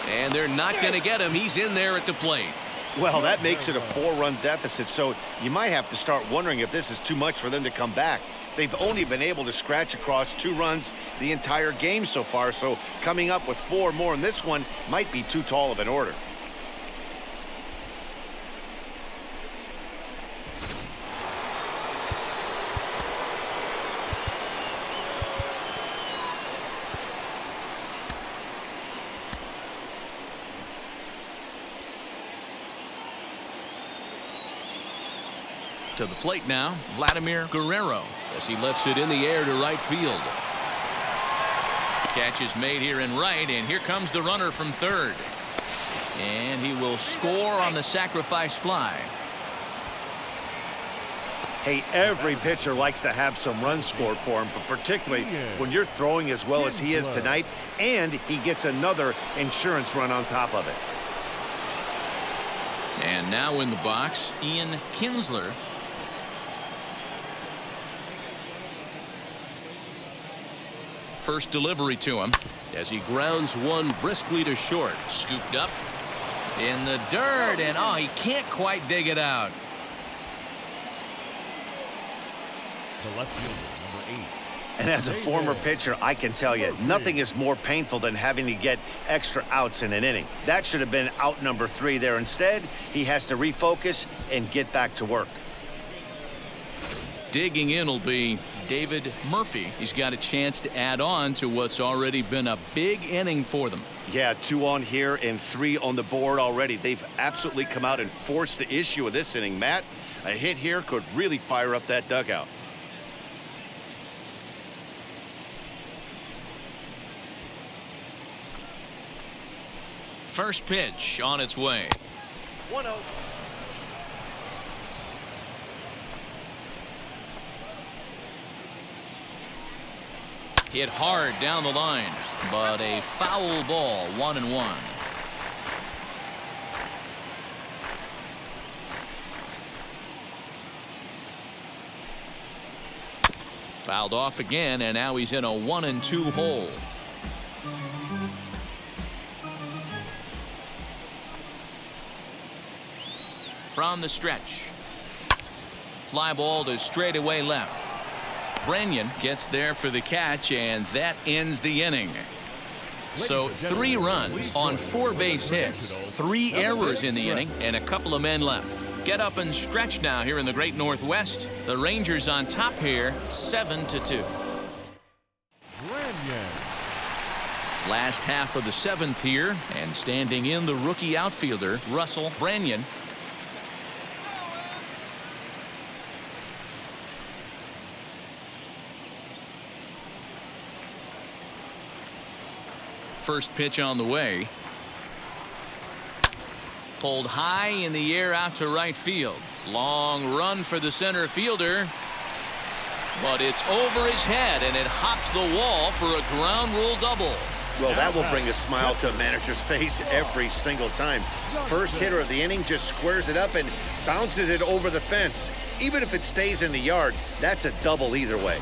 And they're not going to get him. He's in there at the plate. Well, that makes it a 4-run deficit, so you might have to start wondering if this is too much for them to come back. They've only been able to scratch across 2 runs the entire game so far, so coming up with 4 more in this one might be too tall of an order. To the plate now, Vladimir Guerrero, as he lifts it in the air to right field. Catch is made here in right, and here comes the runner from third. And he will score on the sacrifice fly. Hey, every pitcher likes to have some runs scored for him, but particularly when you're throwing as well as he is tonight, and he gets another insurance run on top of it. And now in the box, Ian Kinsler. First delivery to him as he grounds one briskly to short. Scooped up in the dirt, and oh, he can't quite dig it out. The left fielder, number 8. And as a former pitcher, I can tell you, nothing is more painful than having to get extra outs in an inning. That should have been out number 3 there. Instead, he has to refocus and get back to work. Digging in will be David Murphy. He's got a chance to add on to what's already been a big inning for them. Yeah, 2 on here and 3 on the board already. They've absolutely come out and forced the issue of this inning. Matt, a hit here could really fire up that dugout. First pitch on its way. 1-0. Hit hard down the line, but a foul ball, 1-1. Fouled off again, and now he's in a 1-2 hole. From the stretch. Fly ball to straightaway left. Branyan gets there for the catch, and that ends the inning. So 3 runs on 4 base hits, 3 errors in the inning, and a couple of men left. Get up and stretch now here in the Great Northwest. The Rangers on top here, 7-2. Last half of the 7th here, and standing in the rookie outfielder, Russell Branyan. First pitch on the way. Pulled high in the air out to right field. Long run for the center fielder. But it's over his head, and it hops the wall for a ground rule double. Well, that will bring a smile to a manager's face every single time. First hitter of the inning just squares it up and bounces it over the fence. Even if it stays in the yard, that's a double either way.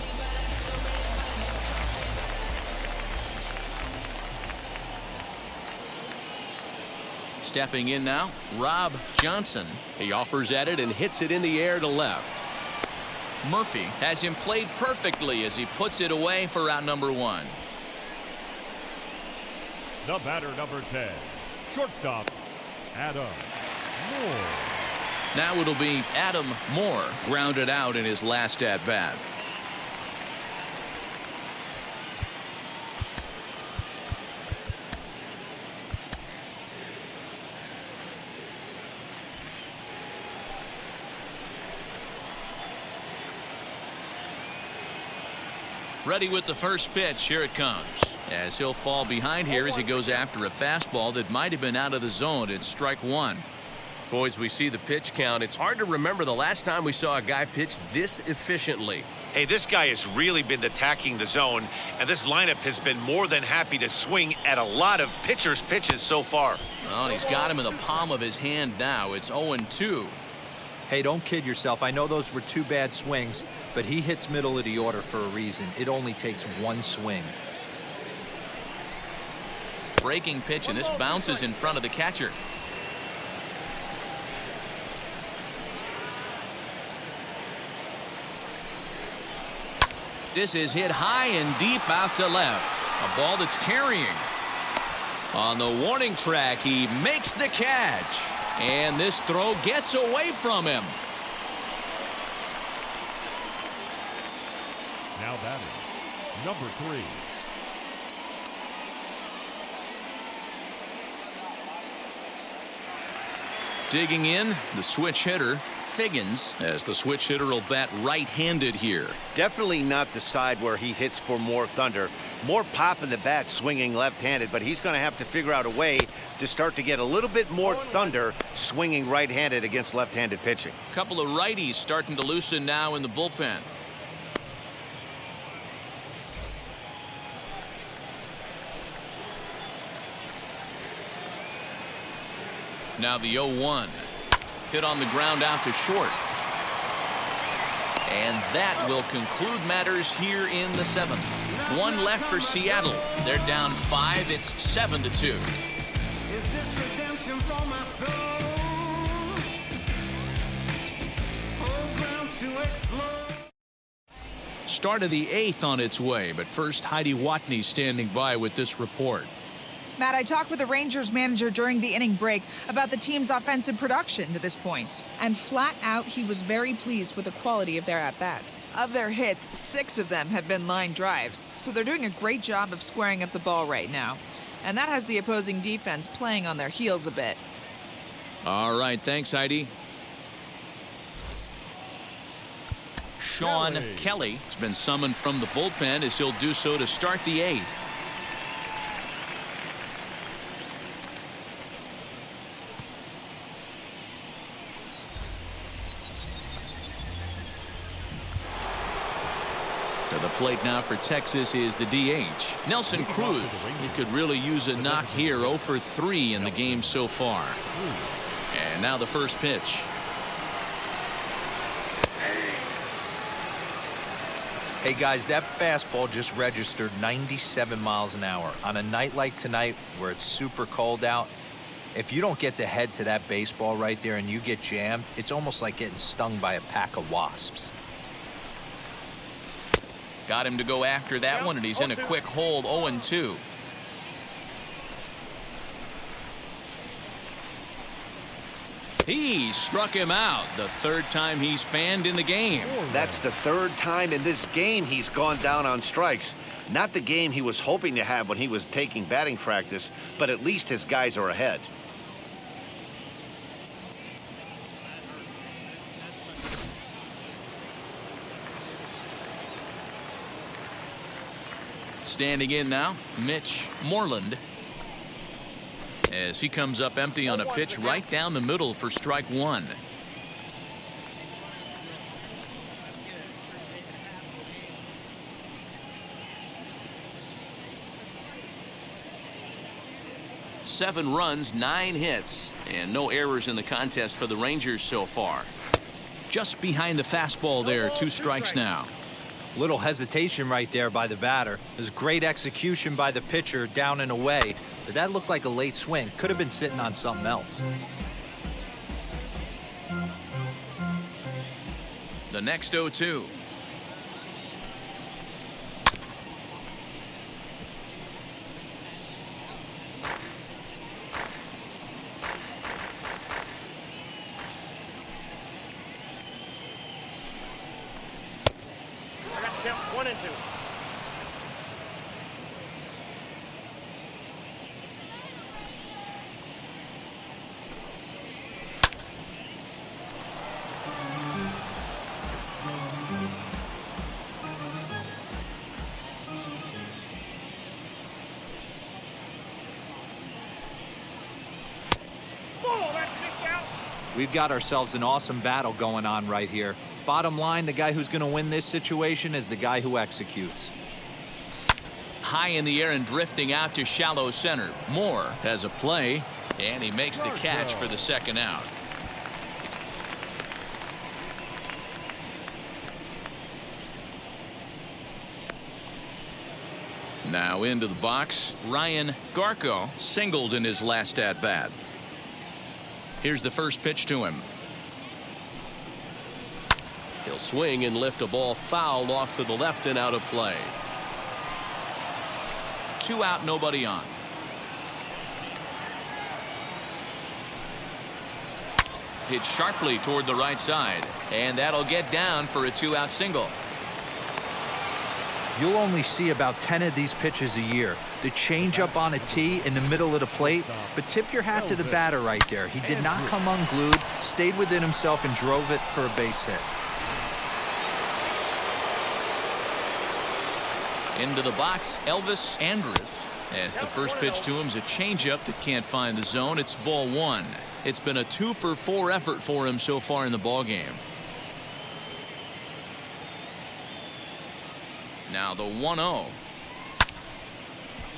Stepping in now, Rob Johnson. He offers at it and hits it in the air to left. Murphy has him played perfectly as he puts it away for out number 1. The batter, number 10, shortstop, Adam Moore. Now it'll be Adam Moore grounded out in his last at-bat. Ready with the first pitch. Here it comes. As he'll fall behind here as he goes after a fastball that might have been out of the zone. It's strike 1. Boys, we see the pitch count. It's hard to remember the last time we saw a guy pitch this efficiently. Hey, this guy has really been attacking the zone, and this lineup has been more than happy to swing at a lot of pitchers' pitches so far. Well, he's got him in the palm of his hand now. It's 0-2. Hey, don't kid yourself. I know those were 2 bad swings, but he hits middle of the order for a reason. It only takes 1 swing. Breaking pitch, and this bounces in front of the catcher. This is hit high and deep out to left. A ball that's carrying. On the warning track, he makes the catch. And this throw gets away from him. Now batting, number 3. Digging in, the switch hitter, Figgins, as the switch hitter will bat right-handed here. Definitely not the side where he hits for more thunder. More pop in the bat swinging left-handed, but he's going to have to figure out a way to start to get a little bit more thunder swinging right-handed against left-handed pitching. A couple of righties starting to loosen now in the bullpen. Now the 0-1. Hit on the ground out to short. And that will conclude matters here in the 7th. 1 left for Seattle. They're down 5. It's 7-2. Is this redemption for my soul? Whole ground to explode. Start of the 8th on its way, but first Heidi Watney standing by with this report. Matt, I talked with the Rangers manager during the inning break about the team's offensive production to this point. And flat out, he was very pleased with the quality of their at-bats. Of their hits, 6 of them have been line drives, so they're doing a great job of squaring up the ball right now. And that has the opposing defense playing on their heels a bit. All right, thanks, Heidi. Sean Kelly has been summoned from the bullpen as he'll do so to start the 8th. To the plate now for Texas is the DH, Nelson Cruz. He could really use a knock here. 0 for 3 in the game so far. And now the first pitch. Hey guys, that fastball just registered 97 miles an hour. On a night like tonight where it's super cold out, if you don't get to head to that baseball right there and you get jammed, it's almost like getting stung by a pack of wasps. Got him to go after that one, and he's in a quick hold. 0-2. He struck him out. The 3rd time he's fanned in the game. That's the 3rd time in this game he's gone down on strikes. Not the game he was hoping to have when he was taking batting practice, but at least his guys are ahead. Standing in now, Mitch Moreland. As he comes up empty on a pitch right down the middle for strike 1. Seven runs, 9 hits, and no errors in the contest for the Rangers so far. Just behind the fastball there, 2 strikes now. Little hesitation right there by the batter. There's great execution by the pitcher down and away, but that looked like a late swing. Could have been sitting on something else. The next 0-2. We've got ourselves an awesome battle going on right here. Bottom line, the guy who's going to win this situation is the guy who executes. High in the air and drifting out to shallow center. Moore has a play, and he makes the catch for the 2nd out. Now into the box, Ryan Garco singled in his last at-bat. Here's the first pitch to him. He'll swing and lift a ball foul off to the left and out of play. 2 out, nobody on. Hit sharply toward the right side, and that'll get down for a 2-out single. You'll only see about 10 of these pitches a year. The changeup on a tee in the middle of the plate, but tip your hat to the batter right there. He did not come unglued, stayed within himself, and drove it for a base hit. Into the box, Elvis Andrus. As the first pitch to him is a changeup that can't find the zone. It's ball 1. It's been a 2-for-4 effort for him so far in the ballgame. Now the 1-0.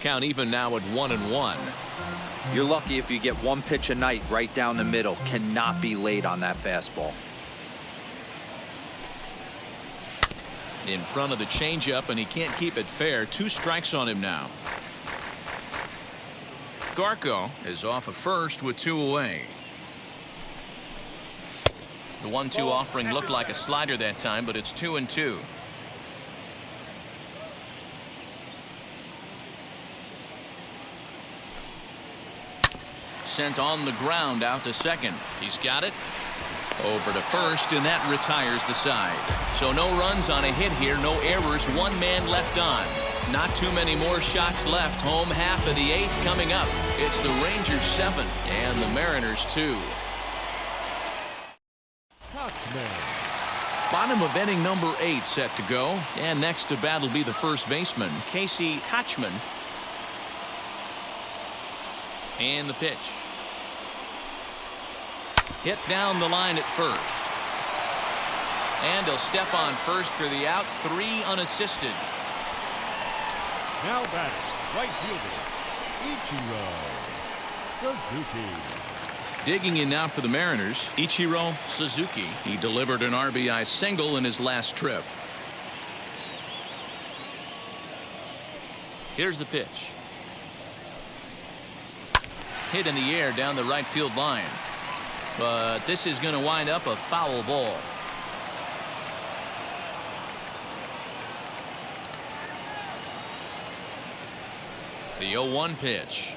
Count even now at 1-1. You're lucky if you get one pitch a night right down the middle. Cannot be late on that fastball. In front of the changeup, and he can't keep it fair. 2 strikes on him now. Garco is off of first with 2 away. The 1-2 offering looked like a slider that time, but it's 2-2. sent on the ground out to second. He's got it. Over to first, and that retires the side. So no runs on a hit here, no errors, one man left on. Not too many more shots left. Home half of the eighth coming up. It's the Rangers 7 and the Mariners 2. Bottom of inning number 8 set to go. And next to bat will be the first baseman, Casey Kochman. And the pitch. Hit down the line at first. And he'll step on first for the out. 3 unassisted. Now batting, right fielder, Ichiro Suzuki. Digging in now for the Mariners, Ichiro Suzuki. He delivered an RBI single in his last trip. Here's the pitch. Hit in the air down the right field line. But this is going to wind up a foul ball. The 0-1 pitch.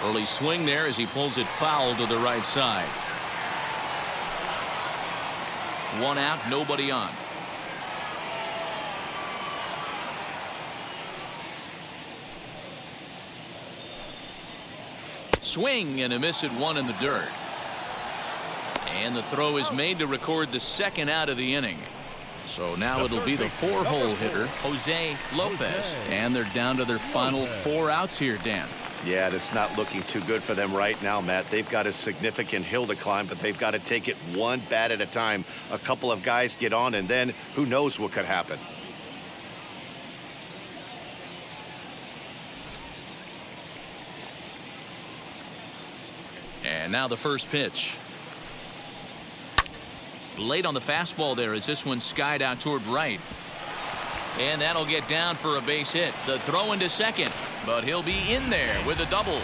Early swing there as he pulls it foul to the right side. 1 out, nobody on. Swing and a miss at 1 in the dirt. And the throw is made to record the second out of the inning. So now it'll be the 4-hole hitter, Jose Lopez. And they're down to their final 4 outs here, Dan. Yeah, that's not looking too good for them right now, Matt. They've got a significant hill to climb, but they've got to take it one bat at a time. A couple of guys get on, and then who knows what could happen. And now the first pitch. Late on the fastball there as this one skied out toward right. And that'll get down for a base hit. The throw into second, but he'll be in there with a double.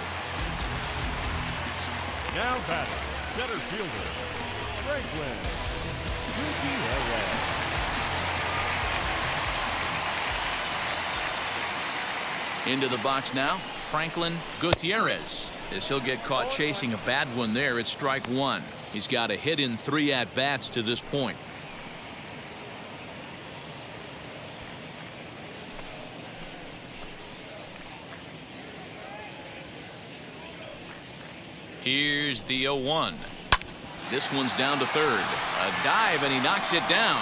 Now batting, center fielder, Franklin Gutierrez. Into the box now, Franklin Gutierrez. As he'll get caught chasing a bad one there at strike 1. He's got a hit in 3 at-bats to this point. Here's the 0-1. This one's down to third. A dive, and he knocks it down.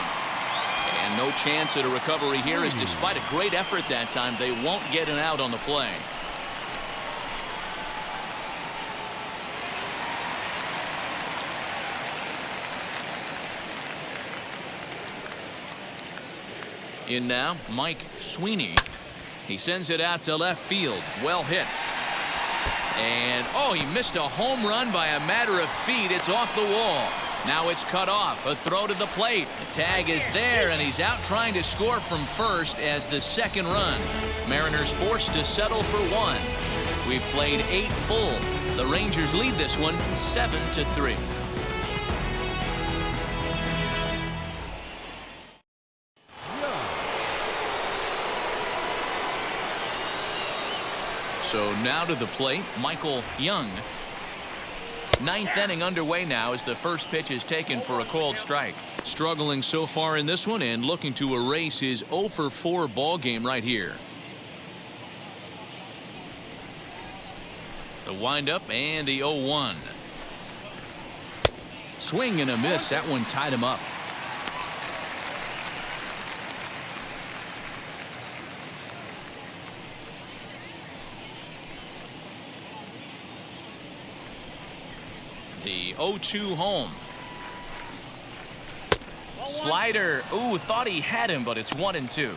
And no chance at a recovery here, as despite a great effort that time, they won't get an out on the play. In now, Mike Sweeney. He sends it out to left field. Well hit. And, oh, he missed a home run by a matter of feet. It's off the wall. Now it's cut off. A throw to the plate. The tag is there, and he's out trying to score from first as the second run. Mariners forced to settle for 1. We've played 8 full. The Rangers lead this one 7-3. So now to the plate, Michael Young. 9th inning underway now as the first pitch is taken for a called strike. Struggling so far in this one and looking to erase his 0-for-4 ball game right here. The windup and the 0-1. Swing and a miss. That one tied him up. The 0-2 home. Slider. Ooh, thought he had him, but it's 1-2.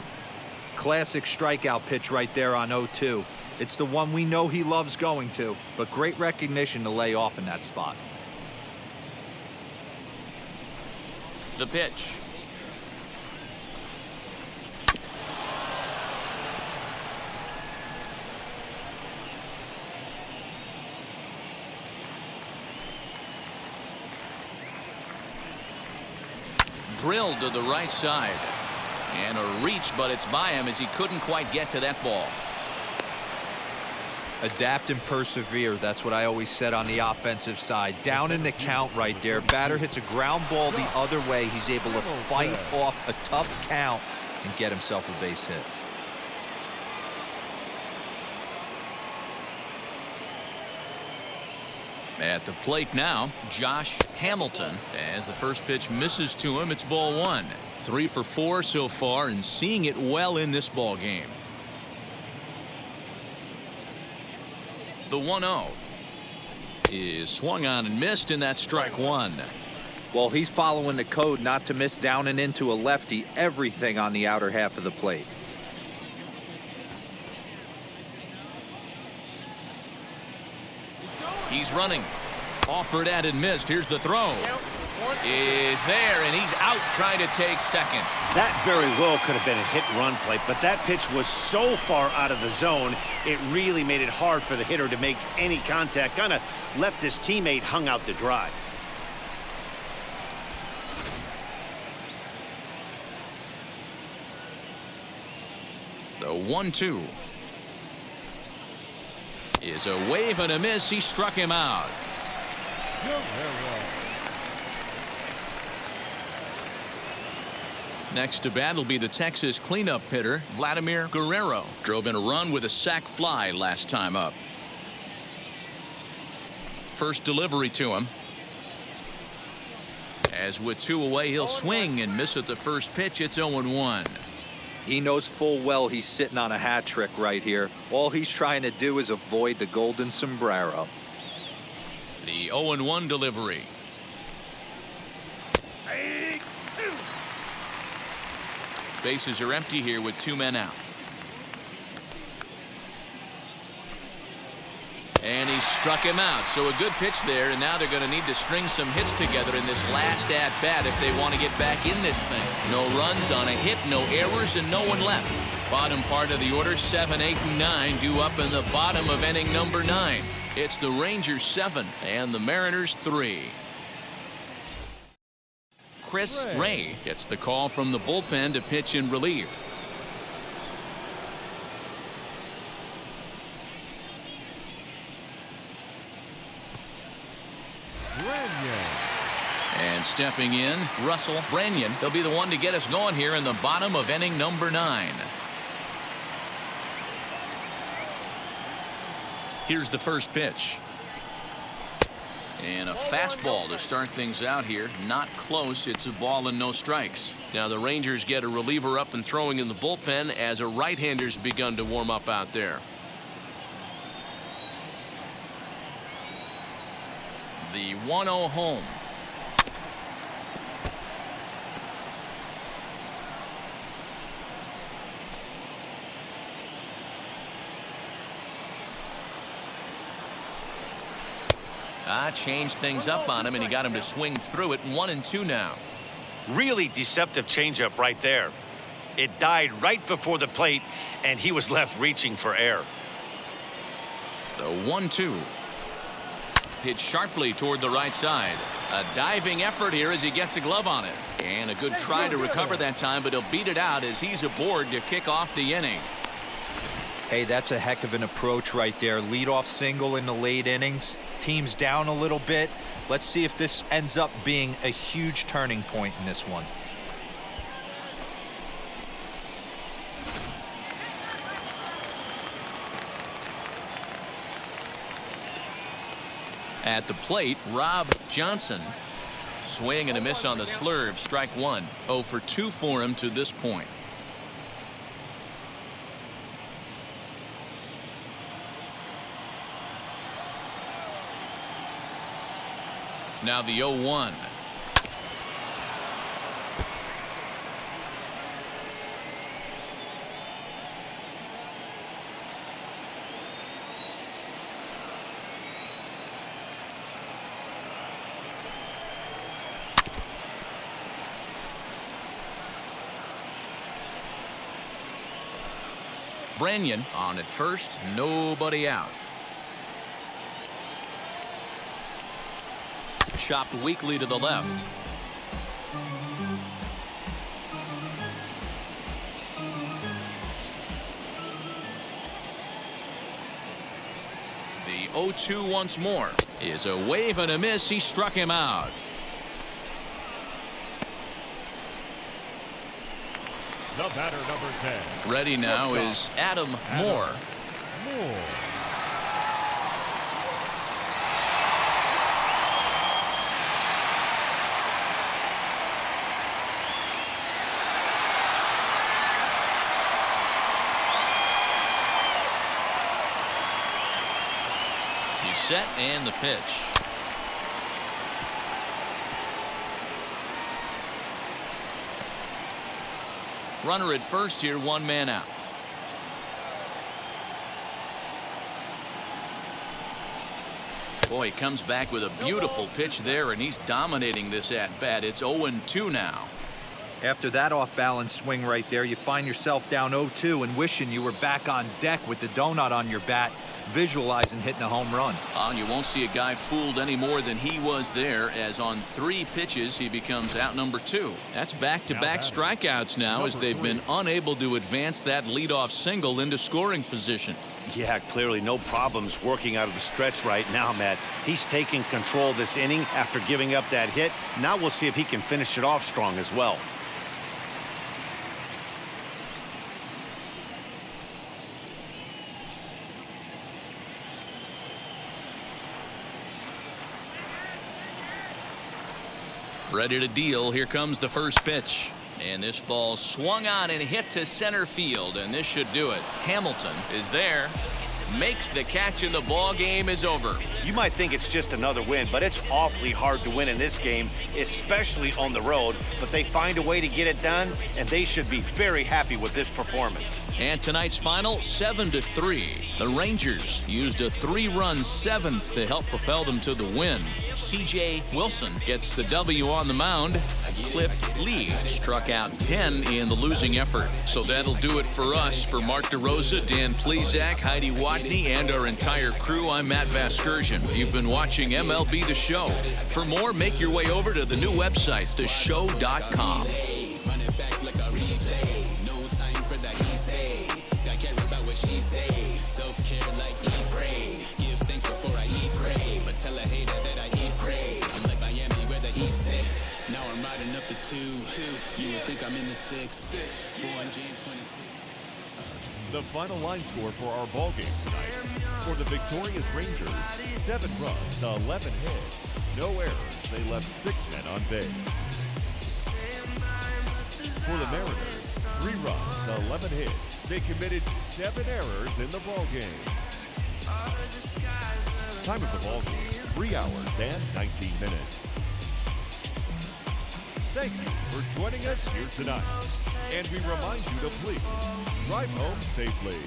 Classic strikeout pitch right there on 0-2. It's the one we know he loves going to, but great recognition to lay off in that spot. The pitch. Drilled to the right side. And a reach, but it's by him as he couldn't quite get to that ball. Adapt and persevere. That's what I always said on the offensive side. Down in the count right there. Batter hits a ground ball the other way. He's able to fight off a tough count and get himself a base hit. At the plate now, Josh Hamilton. As the first pitch misses to him, it's ball one. 3 for 4 so far and seeing it well in this ball game. The 1-0 is swung on and missed, and that's strike one. Well, he's following the code not to miss down and into a lefty. Everything on the outer half of the plate. He's running. Offered at and missed. Here's the throw. Is there, and he's out trying to take second. That very well could have been a hit-run play, but that pitch was so far out of the zone, it really made it hard for the hitter to make any contact. Kind of left his teammate hung out to dry. The 1-2 is a wave and a miss. He struck him out. Next to bat will be the Texas cleanup hitter, Vladimir Guerrero. Drove in a run with a sac fly last time up. First delivery to him. As with 2 away, he'll swing and miss at the first pitch. It's 0-1. He knows full well he's sitting on a hat trick right here. All he's trying to do is avoid the golden sombrero. The 0-1 delivery. Bases are empty here with 2 men out. And he struck him out. So a good pitch there, and now they're going to need to string some hits together in this last at-bat if they want to get back in this thing. No runs on a hit, no errors, and no one left. Bottom part of the order, 7, 8, and 9 due up in the bottom of inning number 9. It's the Rangers 7 and the Mariners 3. Chris Ray gets the call from the bullpen to pitch in relief. And stepping in, Russell Branyan. He'll be the one to get us going here in the bottom of inning number 9. Here's the first pitch. And a fastball to start things out here. Not close. It's a ball and no strikes. Now the Rangers get a reliever up and throwing in the bullpen as a right-hander's begun to warm up out there. The 1-0 home. Changed things up on him, and he got him to swing through it. 1-2 now. Really deceptive changeup right there. It died right before the plate, and he was left reaching for air. The 1-2. Hit sharply toward the right side. A diving effort here as he gets a glove on it. And a good try to recover that time, but he'll beat it out as he's aboard to kick off the inning. Hey, that's a heck of an approach right there. Leadoff single in the late innings. Team's down a little bit. Let's see if this ends up being a huge turning point in this one. At the plate, Rob Johnson. Swing and a miss on the slurve. Strike one. 0 for 2 for him to this point. Now the 0-1. Branyan on at first, nobody out. Chopped weakly to the left. 0-2 once more. Is a wave and a miss. He struck him out. The batter, number 10. Ready now is Adam Moore. He's set and the pitch. Runner at first here, one man out. Boy, he comes back with a beautiful pitch there, and he's dominating this at-bat. It's 0-2 now. After that off-balance swing right there, you find yourself down 0-2 and wishing you were back on deck with the donut on your bat, visualizing hitting a home run. You won't see a guy fooled any more than he was there, as on 3 pitches he becomes out number 2. That's back-to-back strikeouts now, as they've been unable to advance that leadoff single into scoring position. Yeah, clearly no problems working out of the stretch right now, Matt. He's taking control of this inning after giving up that hit. Now we'll see if he can finish it off strong as well. Ready to deal. Here comes the first pitch. And this ball swung on and hit to center field, and this should do it. Hamilton is there, makes the catch, and the ball game is over. You might think it's just another win, but it's awfully hard to win in this game, especially on the road. But they find a way to get it done, and they should be very happy with this performance. And tonight's final, 7-3. The Rangers used a 3-run 7th to help propel them to the win. C.J. Wilson gets the W on the mound. Cliff Lee struck out 10 in the losing effort. So that'll do it for us. For Mark DeRosa, Dan Plesac, Heidi Watney, and our entire crew, I'm Matt Vasgersian. You've been watching MLB The Show. For more, make your way over to the new website, theshow.com. Self-care like eat, pray. Give thanks before I eat, pray. But tell a hater that I eat, pray. I'm like Miami where the heat's at. Now I'm riding up the 2. You would think I'm in the 6. Born June 26th. The final line score for our ball game tonight. For the victorious Rangers, 7 runs, 11 hits, no errors. They left 6 men on base. For the Mariners, 3 runs, 11 hits. They committed 7 errors in the ball game. Time of the ball game, 3 hours and 19 minutes. Thank you for joining us here tonight. And we remind you to please drive home safely.